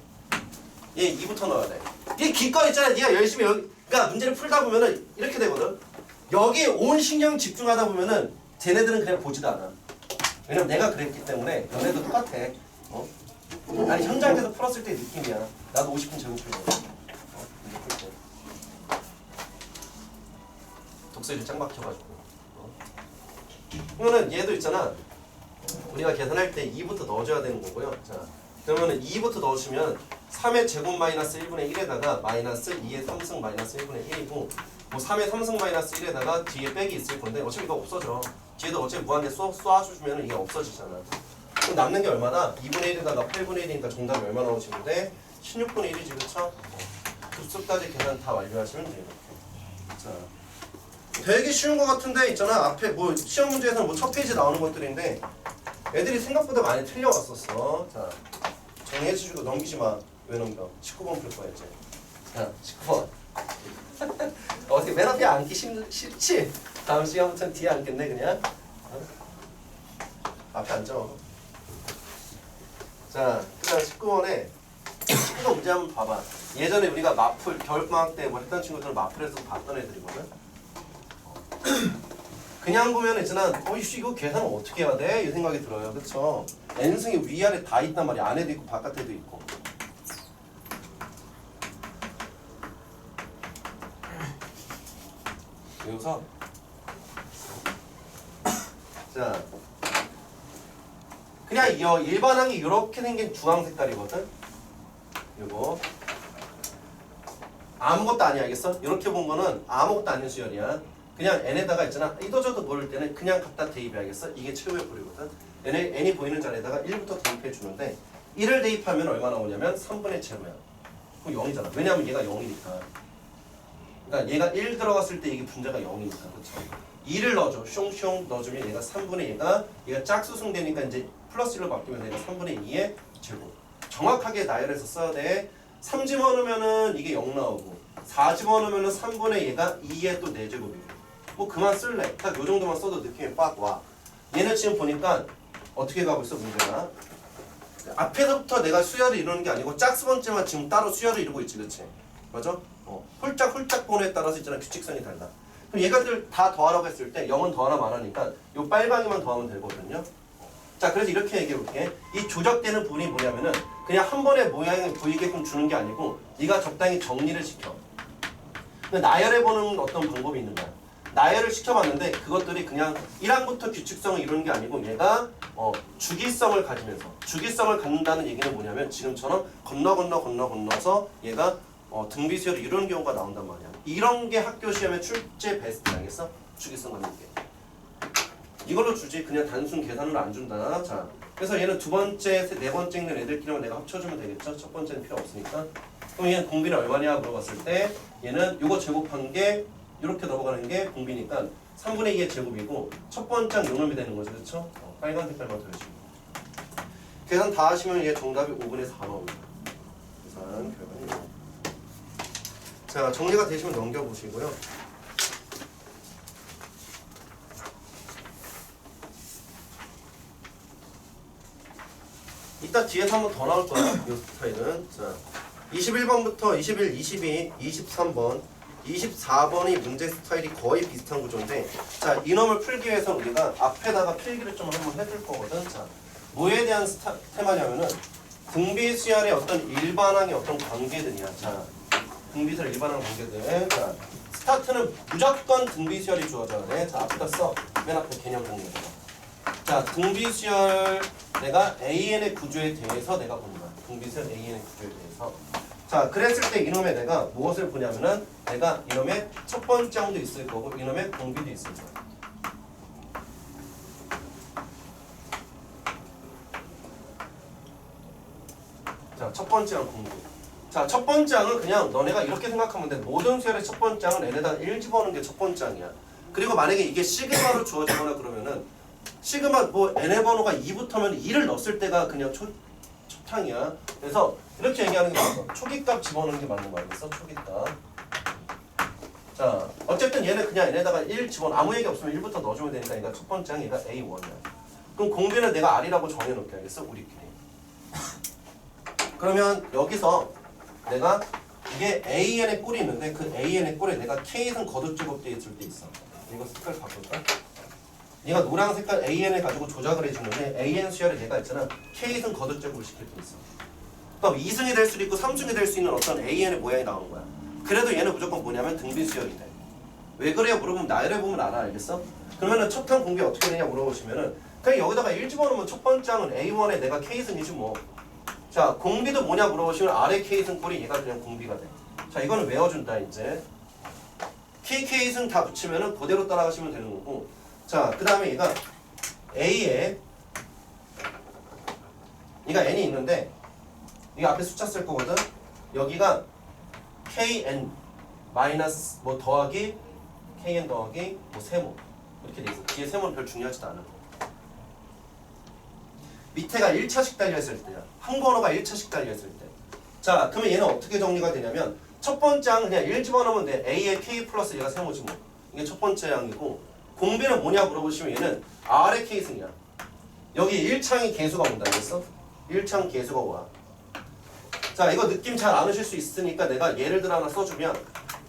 얘 2부터 넣어야 돼. 이 기껏 있잖아. 네가 열심히 그러니까 문제를 풀다 보면은 이렇게 되거든. 여기 온 신경 집중하다 보면은 쟤네들은 그냥 보지도 않아. 왜냐면 내가 그랬기 때문에 너네도 똑같아. 아니 현장에서 풀었을 때 느낌이야. 나도 50분 제목 풀거든. 문제 풀 때. 독서실 짱 막혀가지고. 그러면은 얘도 있잖아. 우리가 계산할 때 2부터 넣어줘야 되는 거고요. 자, 그러면은 2부터 넣으시면 3의 제곱 마이너스 1분의 1에다가 마이너스 2의 3승 마이너스 1분의 1이고 뭐 3의 3승 마이너스 1에다가 뒤에 빼기 있을 건데 어차피 이거 없어져. 뒤에도 어차피 무한대 쏴주시면 이게 없어지잖아. 그럼 남는 게 얼마나? 2분의 1에다가 8분의 1이니까 정답이 얼마 나오시는데 16분의 1이지 그쵸? 급수까지 계산 다 완료하시면 돼요. 자. 되게 쉬운 거 같은데 있잖아. 앞에 뭐 시험 문제에서는 뭐 첫 페이지 나오는 것들인데 애들이 생각보다 많이 틀려왔었어. 자, 정리해주시고 넘기지 마. 왜 넘겨? 19번 풀 거야 이제. 자, 19번. 어떻게 맨 앞에 앉기 싫지? 다음 시간부터는 뒤에 앉겠네 그냥. 앞에 앉아. 자, 그다음 19번에 19번 문제 한번 봐봐. 예전에 우리가 마플 겨울방학 때 뭐 했던 친구들은 마플에서 봤던 애들이거든. 그냥 보면 있잖아. 이씨 이거 계산을 어떻게 해야 돼? 이 생각이 들어요. 그쵸? n승이 위아래 다 있단 말이야. 안에도 있고 바깥에도 있고. 여기서 자 그냥 일반항이 이렇게 생긴 주황 색깔이거든. 요거 아무것도 아니야. 알겠어? 이렇게 본 거는 아무것도 아닌 수열이야. 그냥 n에다가 있잖아. 이도저도 모를 때는 그냥 갖다 대입해야겠어. 이게 최후의 볼이거든. n이 보이는 자리에다가 1부터 대입해 주는데 1을 대입하면 얼마 나오냐면 3분의 제로야. 그럼 0이잖아. 왜냐면 얘가 0이니까. 그러니까 얘가 1 들어갔을 때 이게 분자가 0이니까. 그렇죠? 2를 넣어줘. 슝슝 넣어주면 얘가 3분의 얘가 짝수승되니까 이제 플러스 1로 바뀌면 얘가 3분의 2의 제곱. 정확하게 나열해서 써야 돼. 3 집어넣으면은 이게 0 나오고 4 집어넣으면은 3분의 얘가 2의 또 4제곱이고 뭐 그만 쓸래. 딱 요 정도만 써도 느낌이 빡 와. 얘는 지금 보니까 어떻게 가고 있어 문제가. 앞에서부터 내가 수열을 이루는 게 아니고 짝수번째만 지금 따로 수열을 이루고 있지. 그치? 맞아? 홀짝 번호에 따라서 있잖아. 규칙성이 달라. 그럼 얘가들 다 더하라고 했을 때 0은 더하나 말하니까 요 빨강이만 더하면 되거든요. 자, 그래서 이렇게 얘기해 볼게. 이 조작되는 분이 뭐냐면은 그냥 한 번에 모양이 보이게끔 주는 게 아니고 네가 적당히 정리를 시켜. 나열해보는 어떤 방법이 있는 거야. 나열을 시켜봤는데 그것들이 그냥 1항부터 규칙성을 이루는 게 아니고 얘가 주기성을 가지면서 주기성을 갖는다는 얘기는 뭐냐면 지금처럼 건너서 얘가 등비수열을 이루는 경우가 나온단 말이야. 이런 게 학교 시험에 출제 베스트 알겠어? 주기성 갖는 게. 이걸로 주지 그냥 단순 계산으로 안 준다. 자, 그래서 얘는 두 번째, 네 번째 있는 애들끼리만 내가 합쳐주면 되겠죠? 첫 번째는 필요 없으니까. 그럼 얘는 공비는 얼마냐 물어봤을 때 얘는 요거 제곱한 게 이렇게 넘어가는 게 공비니까 3분의 2의 제곱이고 첫 번째는 요놈이 되는 거죠. 그렇죠? 빨간 색깔만 더해주고 계산 다 하시면 얘 정답이 5분의 4 나옵니다. 계산 결과는 자, 정리가 되시면 넘겨보시고요. 이따 뒤에서 한 번 더 나올 거야. 이 스타일은. 자, 21번부터 21, 22, 23번, 24번이 문제 스타일이 거의 비슷한 구조인데 자, 이놈을 풀기 위해서 우리가 앞에다가 필기를 좀 한번 해줄 거거든. 자, 뭐에 대한 테마냐면은 등비수열의 어떤 일반항의 어떤 관계들이야. 자, 등비수열 일반항 관계들. 자, 스타트는 무조건 등비수열이 주어져야 돼. 자, 앞에다 써. 맨 앞에 개념 정리해봐. 자, 등비수열 내가 AN의 구조에 대해서 내가 본다. 등비수열 AN의 구조에 대해서. 자, 그랬을 때 이놈의 내가 무엇을 보냐면은 내가 이놈의 첫 번째 항도 있을 거고 이놈의 공비도 있을 거야. 자, 첫 번째 항 공비. 자, 첫 번째 항은 그냥 너네가 이렇게 생각하면 돼. 모든 수열의 첫 번째 항은 n에다 1 집어넣는 게 첫 번째 항이야. 그리고 만약에 이게 시그마로 주어지거나 그러면은 시그마 뭐 n의 번호가 2부터면 2를 넣었을 때가 그냥 초탕이야. 그래서 이렇게 얘기하는 게 맞아. 초기값 집어넣는 게 맞는 거 알겠어? 초기값. 자, 어쨌든 얘는 그냥 n에다가 1 집어넣어. 아무 얘기 없으면 1부터 넣어주면 되니까 얘가 첫 번째 항 얘가 A1이야. 그럼 공비는 내가 R이라고 정해놓게 알겠어? 우리끼리. 그러면 여기서 내가 이게 AN의 꼴이 있는데 그 AN의 꼴에 내가 K선 거듭제곱되어 있을 때 있어. 이거 색깔 바꿀까? 네가 노란 색깔 AN을 가지고 조작을 해주는데 AN 수열에 얘가 있잖아. K선 거듭제곱을 시킬 때 있어. 그럼 2승이 될 수도 있고 3승이 될 수 있는 어떤 AN의 모양이 나오는 거야. 그래도 얘는 무조건 뭐냐면 등비 수열이 돼. 왜 그래요? 물어보면 나열해 보면 알아. 알겠어? 그러면은 첫항 공비 어떻게 되냐 물어보시면은 그냥 여기다가 1 집어넣으면 첫 번째 항은 A1에 내가 K승이지 뭐. 자, 공비도 뭐냐 물어보시면 아래 K승 꼴이 얘가 그냥 공비가 돼. 자, 이거는 외워준다 이제. KK승 다 붙이면은 그대로 따라가시면 되는 거고. 자, 그 다음에 얘가 A에 얘가 N이 있는데 이게 앞에 숫자 쓸 거거든. 여기가 KN 마이너스 뭐 더하기 KN 더하기 뭐 세모 이렇게 돼 있어. 뒤에 세모는 별 중요하지도 않아. 밑에가 1차씩 달려있을 때야. 한 번호가 1차씩 달려있을 때. 자, 그러면 얘는 어떻게 정리가 되냐면 첫 번째 항 그냥 1 집어넣으면 돼. A에 K 플러스 얘가 세모지 뭐. 이게 첫 번째 항이고 공비는 뭐냐 물어보시면 얘는 R의 K승이야. 여기 1창이 개수가 온다 그랬어? 1창 개수가 와. 자, 이거 느낌 잘 안 오실 수 있으니까 내가 예를 들어 하나 써주면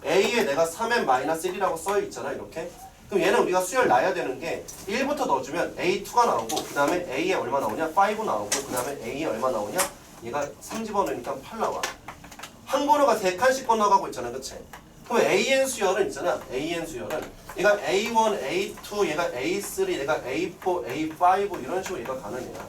A에 내가 3n-1이라고 써있잖아 이렇게. 그럼 얘는 우리가 수열 놔야 되는 게 1부터 넣어주면 A2가 나오고 그 다음에 A에 얼마 나오냐? 5 나오고 그 다음에 A에 얼마 나오냐? 얘가 3 집어넣으니까 8 나와. 한 번호가 3칸씩 건너가고 있잖아. 그치? 그럼 AN 수열은 있잖아. AN 수열은 얘가 A1, A2, 얘가 A3, 얘가 A4, A5 이런 식으로 얘가 가는 애야.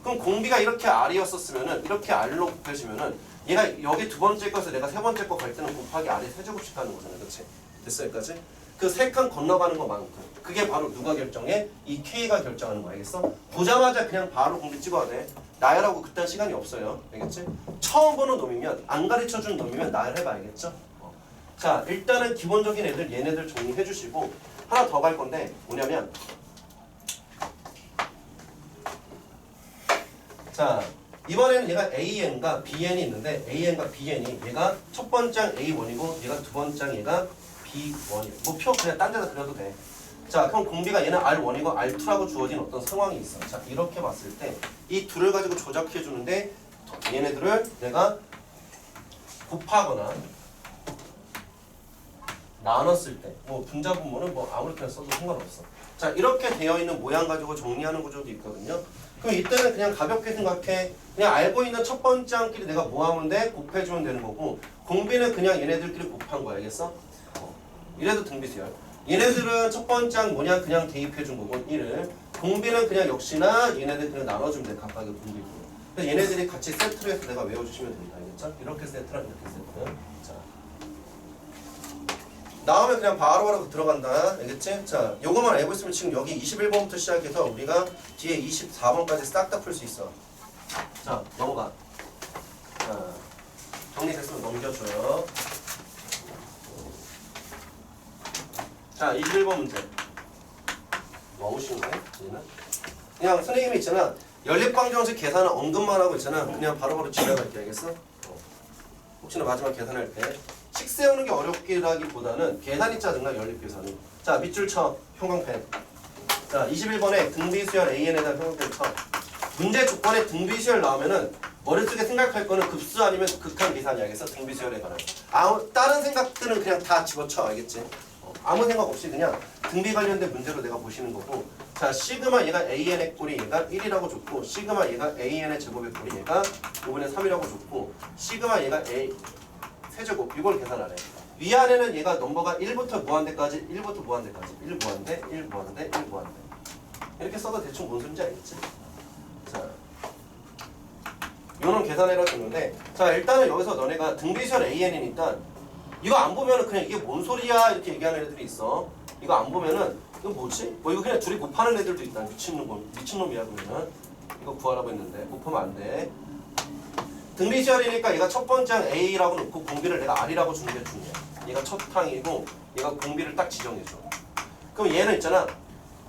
그럼 공비가 이렇게 R이었었으면은 이렇게 R로 곱해지면은 얘가 여기 두 번째 것을 내가 세 번째 거 갈 때는 곱하기 R에 세제곱씩 하는 거잖아. 그치? 됐어 여기까지? 그 3칸 건너가는 것만큼 그게 바로 누가 결정해? 이 K가 결정하는 거 알겠어? 보자마자 그냥 바로 공비 찍어야 돼. 나열하고 그딴 시간이 없어요. 알겠지? 처음 보는 놈이면 안 가르쳐준 놈이면 나열해봐. 알겠죠? 자, 일단은 기본적인 애들 얘네들 정리해 주시고 하나 더 갈 건데 뭐냐면 자, 이번에는 얘가 AN과 BN이 있는데 AN과 BN이 얘가 첫 번째 항 A1이고 얘가 두 번째 항 얘가 B1이고 뭐 표 그냥 딴 데다 그려도 돼. 자, 그럼 공비가 얘는 R1이고 R2라고 주어진 어떤 상황이 있어. 자, 이렇게 봤을 때 이 둘을 가지고 조작해 주는데 얘네들을 내가 곱하거나 나눴을 때 뭐 분자분모는 뭐 아무렇게나 써도 상관없어. 자, 이렇게 되어 있는 모양 가지고 정리하는 구조도 있거든요. 그럼 이때는 그냥 가볍게 생각해. 그냥 알고 있는 첫 번째 항끼리 내가 뭐 하면 돼? 곱해주면 되는 거고 공비는 그냥 얘네들끼리 곱한 거야. 알겠어? 이래도 등비수열. 얘네들은 첫 번째 항 뭐냐? 그냥 대입해준 거고 1을. 공비는 그냥 역시나 얘네들 그냥 나눠주면 돼. 각각의 공비로. 그래서 얘네들이 같이 세트로 해서 내가 외워주시면 됩니다. 알겠죠? 이렇게 세트랑 이렇게 세트. 자, 나오면 그냥 바로바로 들어간다. 알겠지? 자, 요거만 알고 있으면 지금 여기 21번부터 시작해서 우리가 뒤에 24번까지 싹 다 풀 수 있어. 자, 넘어가. 자, 정리됐으면 넘겨줘요. 자, 21번 문제. 너무 쉬운데? 얘는? 그냥 선생님이 있잖아. 연립방정식 계산은 언급만 하고 있잖아. 그냥 바로바로 지나갈게. 알겠어? 혹시나 마지막 계산할 때 식 세우는 게 어렵기라기보다는 계산이 짜증나. 연립계산은. 자, 밑줄 쳐. 형광펜. 자, 21번에 등비수열 AN에다 형광펜 쳐. 문제 조건에 등비수열 나오면은 머릿속에 생각할 거는 급수 아니면 극한 계산이 알겠어? 등비수열에 관한. 다른 생각들은 그냥 다 집어쳐. 알겠지? 아무 생각 없이 그냥 등비 관련된 문제로 내가 보시는 거고. 자, 시그마 얘가 AN의 꼴이 얘가 1이라고 줬고 시그마 얘가 AN의 제곱의 꼴이 얘가 5분의 3이라고 줬고 시그마 얘가 A 세제곱 이걸 계산하래. 위아래는 얘가 넘버가 1부터 무한대까지 1부터 무한대까지 1 무한대 1 무한대 1 무한대 이렇게 써도 대충 뭔 소리인지 알겠지? 자, 요놈 계산해라 줬는데 자 일단은 여기서 너네가 등비시설 AN이니까 이거 안 보면은 그냥 이게 뭔 소리야 이렇게 얘기하는 애들이 있어. 이거 안 보면은 이거 뭐지? 뭐 이거 그냥 둘이 곱하는 애들도 있다. 미친놈이야 그러면. 이거 구하라고 했는데 곱하면 안 돼. 등비시설이니까 얘가 첫 번째 항 A라고 놓고 공비를 내가 R이라고 주는 게 중요해. 얘가 첫 항이고 얘가 공비를 딱 지정해줘. 그럼 얘는 있잖아.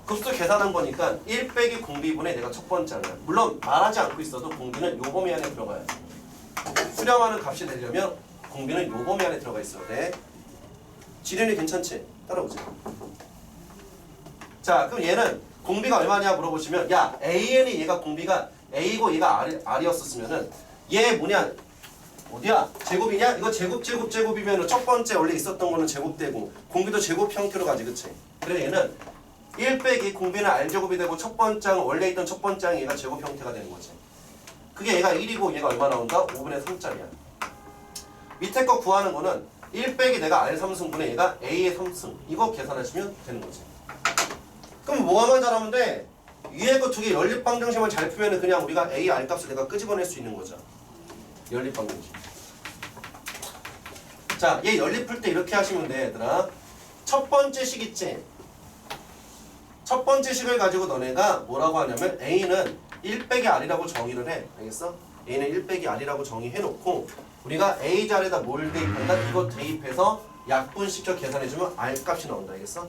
급수 계산한 거니까 1 빼기 공비분의 내가 첫 번째 항이야. 물론 말하지 않고 있어도 공비는 요 범위 안에 들어가야 돼. 수렴하는 값이 되려면 공비는 요 범위 안에 들어가 있어야 돼. 지련이 괜찮지? 따라오지. 자 그럼 얘는 공비가 얼마냐 물어보시면 야 AN이 얘가 공비가 A고 얘가 R이었었으면은 얘 뭐냐 어디야 제곱이냐? 이거 제곱이면은 첫 번째 원래 있었던 거는 제곱되고 공비도 제곱 형태로 가지 그치? 그래 얘는 1 빼기 공비는 R제곱이 되고 첫 번째 항 원래 있던 첫 번째 항이 얘가 제곱 형태가 되는 거지. 그게 얘가 1이고 얘가 얼마 나온다? 5분의 3짜리야. 밑에 거 구하는 거는 1 빼기 내가 R 3승분의 얘가 A의 3승 이거 계산하시면 되는 거지. 그럼 뭐만 잘하면 돼? 위에 거 두 개 연립방정식만 잘 풀면은 그냥 우리가 A, R 값을 내가 끄집어낼 수 있는 거죠. 연립방정식. 자, 얘 연립 풀 때 이렇게 하시면 돼, 얘들아. 첫 번째 식 있지? 첫 번째 식을 가지고 너네가 뭐라고 하냐면 A는 1 빼기 R이라고 정의를 해. 알겠어? A는 1 빼기 R이라고 정의해놓고 우리가 A 자리에다 뭘 대입한다? 이거 대입해서 약분시켜 계산해주면 R 값이 나온다. 알겠어?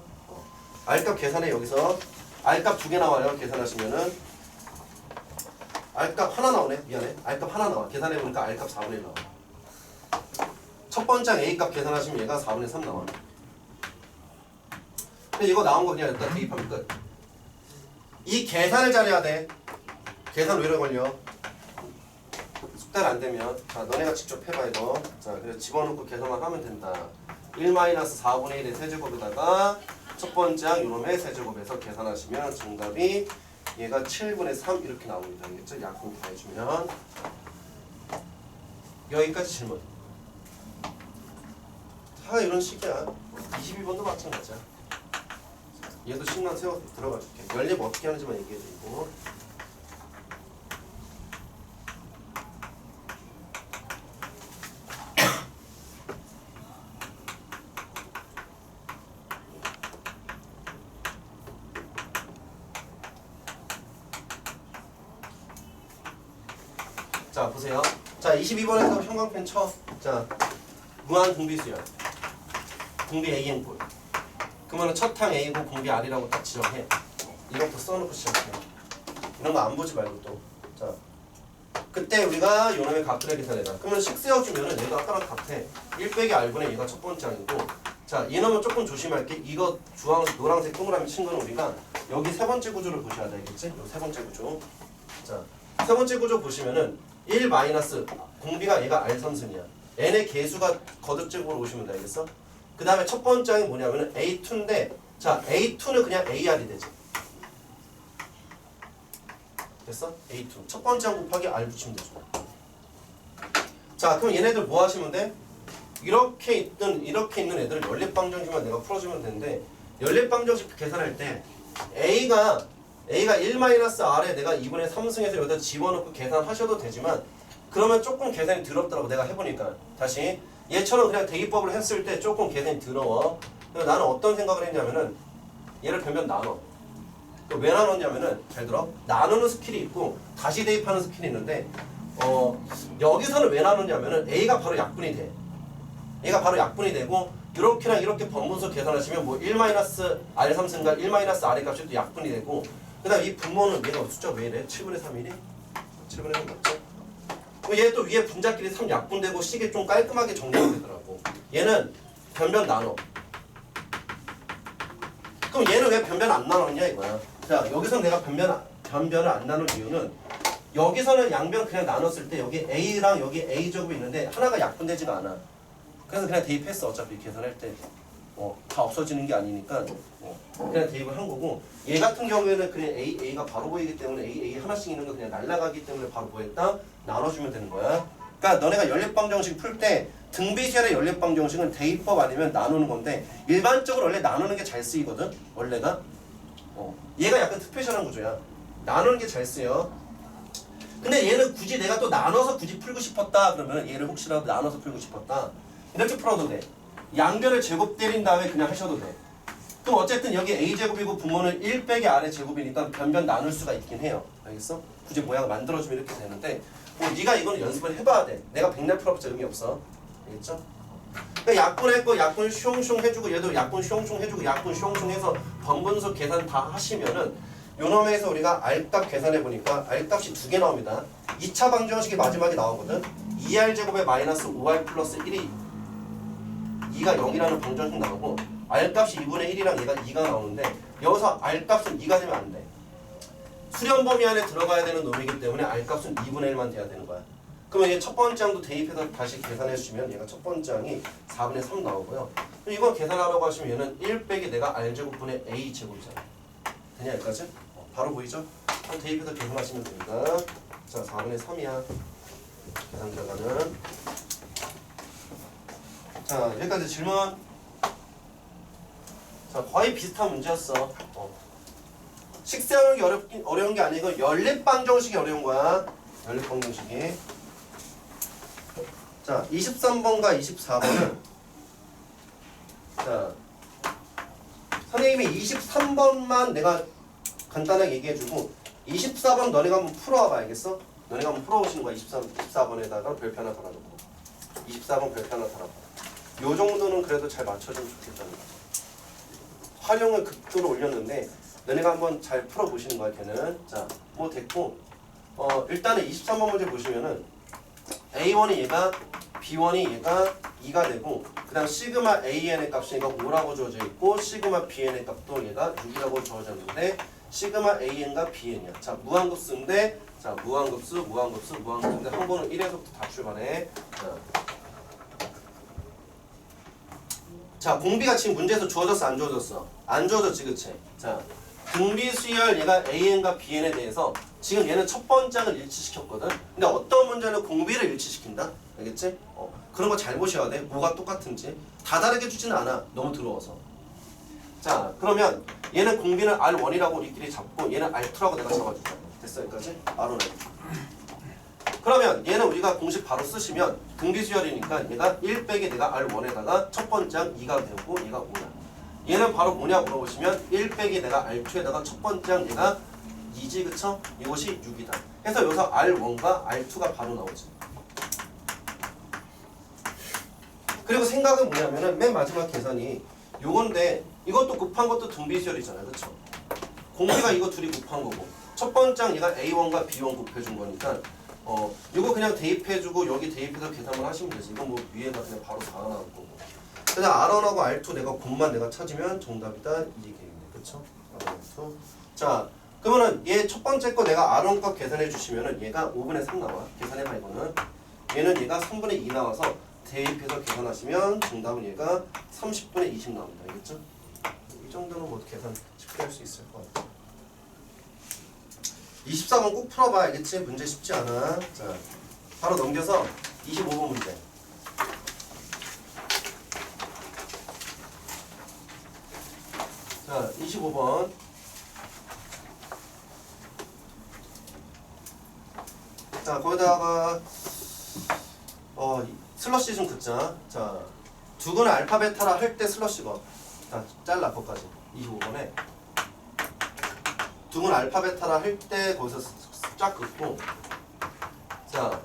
R 값 계산해 여기서 R 값 두 개 나와요. 계산하시면은 R 값 하나 나오네. 미안해. R 값 하나 나와. 계산해보니까 R 값 4분의 1 나와. 첫 번째 A 값 계산하시면 얘가 4분의 3 나와. 근데 이거 나온 거 그냥 일단 대입하면 끝. 이 계산을 잘해야 돼. 계산 왜 이래 걸려? 숙달 안 되면 자 너네가 직접 해봐 이거. 자 그래서 집어넣고 계산만 하면 된다. 1-4분의 1의 세제곱에다가 첫 번째 항 요놈의 세제곱에서 계산하시면 정답이 얘가 7분의 3 이렇게 나옵니다. 알겠죠? 약분 다 해주면 여기까지 질문. 다 이런 식이야. 22번도 마찬가지야. 얘도 식만 세워서 들어가 줄게. 연립 어떻게 하는지만 얘기해드리고. 자 보세요. 자 22번에서 형광펜 쳐. 자 무한 공비수열. 공비 AN꼴. 그러면 첫 항 A고 공비 R이라고 딱 지정해. 이것도 써놓고 시작해. 이런 거 안 보지 말고 또. 자 그때 우리가 요놈의 값을 계산해라. 그러면 식 세워주면은 얘가 아까랑 같아. 1 빼기 R분의 얘가 첫 번째 항이고. 자 이놈은 조금 조심할게. 이거 주황색 노란색 동그라미 친 거는 우리가 여기 세 번째 구조를 보셔야 되겠지? 요 세 번째 구조. 자 세 번째 구조 보시면은 1 마이너스 공비가 얘가 R 선승이야. n의 개수가 거듭적으로 오시면 돼. 알겠어? 그 다음에 첫 번째 항이 뭐냐면은 A2인데 자 A2는 그냥 AR이 되지. 됐어? A2 첫 번째 항 곱하기 R 붙이면 되죠. 자 그럼 얘네들 뭐 하시면 돼? 이렇게 있는 애들은 연립방정식만 내가 풀어주면 되는데 연립방정식 계산할 때 A가 1-R에 내가 2분의 3승해서 여기다 집어넣고 계산하셔도 되지만 그러면 조금 계산이 더럽더라고. 내가 해보니까. 다시 얘처럼 그냥 대입법을 했을 때 조금 계산이 더러워. 그래서 나는 어떤 생각을 했냐면은 얘를 변변 나눠. 왜 나눴냐면은 잘 들어. 나누는 스킬이 있고 다시 대입하는 스킬이 있는데 여기서는 왜 나눴냐면은 A가 바로 약분이 돼. A가 바로 약분이 되고 이렇게랑 이렇게 번분수 계산하시면 뭐 1-R 3승과 1-R의 값이 또 약분이 되고 그 다음 이 분모는 얘가 숫자가 왜 이래? 7분의 3이니? 7분의 3 맞죠? 얘 또 위에 분자끼리 3 약분되고 식이 좀 깔끔하게 정리가 되더라고. 얘는 변변 나눠. 그럼 얘는 왜 변변 안 나눴냐 이거야. 자 여기서 내가 변변을 안 나눌 이유는 여기서는 양변 그냥 나눴을 때 여기 A랑 여기 A제곱이 있는데 하나가 약분되지가 않아. 그래서 그냥 대입했어. 어차피 계산할 때 다 없어지는 게 아니니까 그냥 대입을 한 거고 얘 같은 경우에는 그냥 A가 바로 보이기 때문에 A 하나씩 있는 거 그냥 날라가기 때문에 바로 보였다 나눠주면 되는 거야. 그러니까 너네가 연립방정식 풀 때 등비시열의 연립방정식은 대입법 아니면 나누는 건데 일반적으로 원래 나누는 게 잘 쓰이거든. 원래가 얘가 약간 스페셜한 구조야. 나누는 게 잘 쓰여. 근데 얘는 굳이 굳이 내가 또 나눠서 굳이 풀고 싶었다 그러면 얘를 혹시라도 나눠서 풀고 싶었다 이렇게 풀어도 돼. 양변을 제곱 때린 다음에 그냥 하셔도 돼. 그럼 어쨌든 여기 a제곱이고 분모는 1 빼기 r의 제곱이니까 변변 나눌 수가 있긴 해요. 알겠어? 굳이 모양을 만들어주면 이렇게 되는데 네가 이거는 연습을 해봐야 돼. 내가 백날 풀어봤자 의미 없어. 알겠죠? 그러니까 약분 했고 약분 슝슝 해주고 얘도 약분 슝슝 해주고 약분 슝슝 해서 번분수 계산 다 하시면은 요놈에서 우리가 R값 계산해 보니까 R값이 2개 나옵니다. 2차 방정식이 마지막에 나오거든. 2R제곱에 마이너스 5R 플러스 1이 2가 0이라는 방정식 나오고 R값이 2분의 1이랑 얘가 2가 나오는데 여기서 R값은 2가 되면 안 돼. 수렴 범위 안에 들어가야 되는 놈이기 때문에 R값은 2분의 1만 돼야 되는 거야. 그러면 얘 첫 번째 항도 대입해서 다시 계산해 주시면 얘가 첫 번째 항이 4분의 3 나오고요. 이거 계산하라고 하시면 얘는 1 빼기 내가 R제곱분의 A제곱이잖아. 되냐 여기까지? 바로 보이죠? 그럼 대입해서 계산하시면 됩니다. 자 4분의 3이야. 계산 결과는. 자 여기까지 질문. 자 거의 비슷한 문제였어. 식세하는 게 어려운 게 아니고 연립방정식이 어려운 거야. 연립방정식이. 자 23번과 24번은 자 선생님이 23번만 내가 간단하게 얘기해주고 24번 너네가 한번 풀어와봐. 알겠어? 너네가 한번 풀어오시는 거야. 24번에다가 별표 하나 달아놓고 24번 별표 하나 달아봐. 요 정도는 그래도 잘 맞춰주면 좋겠다는 거야. 활용을 극도로 올렸는데 너네가 한번 잘 풀어보시는 거야. 걔는 자 뭐 됐고 일단은 23번 문제 보시면은 A1이 얘가 B1이 얘가 2가 되고 그 다음 시그마 AN의 값이 얘가 5라고 주어져 있고 시그마 BN의 값도 얘가 6이라고 주어져 있는데 시그마 AN과 BN이야. 자 무한급수인데 자 무한급수인데 한 번은 1에서부터 다 출발해. 자 공비가 지금 문제에서 주어졌어 안 주어졌어? 안 주어졌지 그치? 자 등비 수열 얘가 AN과 BN에 대해서 지금 얘는 첫 번째 항을 일치시켰거든. 근데 어떤 문제는 공비를 일치시킨다. 알겠지? 그런 거 잘 보셔야 돼. 뭐가 똑같은지. 다 다르게 주지는 않아. 너무 더러워서. 자 그러면 얘는 공비는 R1이라고 우리끼리 잡고 얘는 R2라고 내가 잡아줄게. 됐어 여기까지? R1. 그러면 얘는 우리가 공식 바로 쓰시면 등비 수열이니까 얘가 1 빼기 내가 R1에다가 첫 번째 항 2가 되고 얘가 5야. 얘는 바로 뭐냐 물어보시면 1 빼기 내가 R2에다가 첫 번째 항 얘가 2지 그쵸? 이것이 6이다. 그래서 여기서 R1과 R2가 바로 나오지. 그리고 생각은 뭐냐면은 맨 마지막 계산이 요건데 이것도 곱한 것도 등비수열이잖아요. 그쵸? 공비가 이거 둘이 곱한 거고 첫 번째 항 얘가 A1과 B1 곱해준 거니까 이거 그냥 대입해주고 여기 대입해서 계산을 하시면 되지. 이거 뭐 위에다 그냥 바로 다 나올 거고. 그냥 R1하고 R2 내가 곱만 내가 찾으면 정답이다 이게 되겠네. 그쵸? R1, R2. 자 그러면은 얘 첫 번째 거 내가 R1 값 계산해 주시면은 얘가 5분의 3 나와. 계산해봐 이거는. 얘는 얘가 3분의 2 나와서 대입해서 계산하시면 정답은 얘가 30분의 20 나옵니다. 알겠죠? 이 정도는 뭐 계산 쉽게 할 수 있을 것 같아. 24번 꼭 풀어봐. 알겠지? 문제 쉽지 않아. 자 바로 넘겨서 25번 문제. 자 25번. 자 거기다가 슬러시 좀 긋자. 자 두근을 알파 베타라 할 때 슬러시거. 자 잘라 거기까지. 25번에 두근 알파 베타라 할 때 거기서 쫙 긋고. 자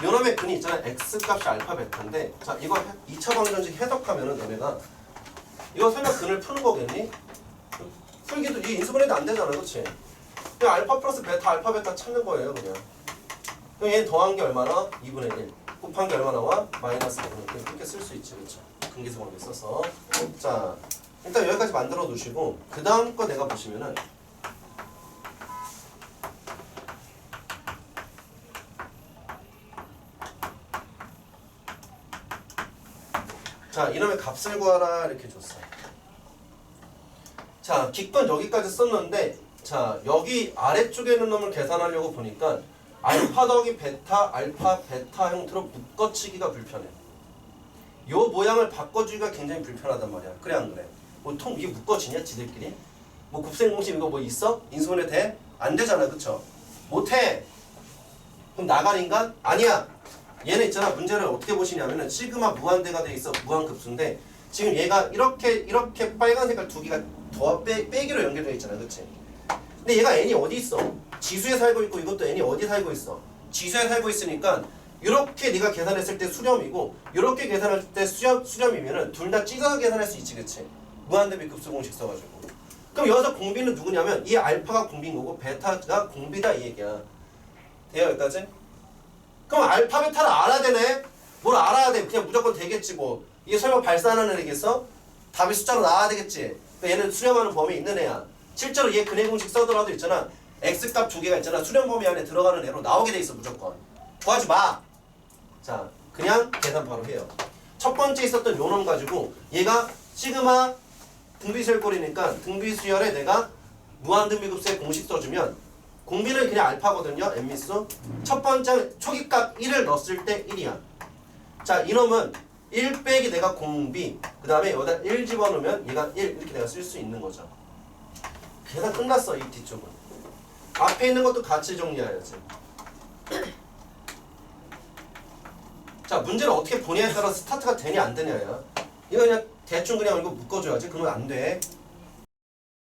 요놈의 근이 있잖아. x 값이 알파 베타인데 자 이거 2차 방정식 해석하면은 너네가 이거 설마 근을 푸는 거겠니? 풀기도 이 인수분해도 안 되잖아. 그치? 그냥 알파 플러스 베타 알파 베타 찾는 거예요 그냥. 그럼 얘 더한 게 얼마나? 2분의 1 곱한 게 얼마 나와? 마이너스 2분의 1 이렇게 쓸 수 있지. 그쵸? 근기수 관계 써서. 자 일단 여기까지 만들어 두시고 그 다음 거 내가 보시면은 자 이놈의 값을 구하라 이렇게 줬어. 자 기권 여기까지 썼는데 자 여기 아래쪽에 있는 놈을 계산하려고 보니까 알파 더하기 베타 알파 베타 형태로 묶어치기가 불편해. 요 모양을 바꿔주기가 굉장히 불편하단 말이야. 그래 안 그래? 보통 이게 묶어지냐 지들끼리? 뭐 곱셈공식 이거 뭐 있어? 인수분해 돼? 안 되잖아. 그쵸? 못해. 그럼 나가린가? 아니야. 얘는 있잖아. 문제를 어떻게 보시냐면은 시그마 무한대가 돼 있어. 무한급수인데 지금 얘가 이렇게 빨간 색깔 두 개가 더 빼기로 연결되어 있잖아. 그치? 근데 얘가 n이 어디 있어? 지수에 살고 있고 이것도 n이 어디 살고 있어? 지수에 살고 있으니까 이렇게 네가 계산했을 때 수렴이고 이렇게 계산할 때 수렴이면은 둘 다 찢어서 계산할 수 있지. 그치? 무한대비 급수 공식 써가지고. 그럼 여기서 공비는 누구냐면 이 알파가 공비인 거고 베타가 공비다 이 얘기야. 돼요 여기까지? 그럼 알파 베타를 알아야 되네? 뭘 알아야 돼? 그냥 무조건 되겠지 뭐. 이게 설마 발산하는 애겠어? 답이 숫자로 나와야 되겠지. 그러니까 얘는 수렴하는 범위에 있는 애야. 실제로 얘 근해 공식 써더라도 있잖아. x값 두 개가 있잖아. 수렴 범위 안에 들어가는 애로 나오게 돼 있어 무조건. 구하지 마. 자, 그냥 계산 바로 해요. 첫 번째 있었던 요놈 가지고 얘가 시그마 등비수열꼴이니까 등비수열에 내가 무한등비급수의 공식 써주면 공비는 그냥 알파거든요. n미수. 첫 번째 초기값 1을 넣었을 때 1이야. 자, 이놈은 1 빼기 내가 공비 그 다음에 여기다 1 집어넣으면 얘가 1 이렇게 내가 쓸 수 있는 거죠. 계산 끝났어. 이 뒤쪽은. 앞에 있는 것도 같이 정리해야지. 자, 문제를 어떻게 보냐에 따라 스타트가 되냐 안 되냐야. 이거 그냥 대충 그냥 이거 묶어줘야지. 그러면 안 돼.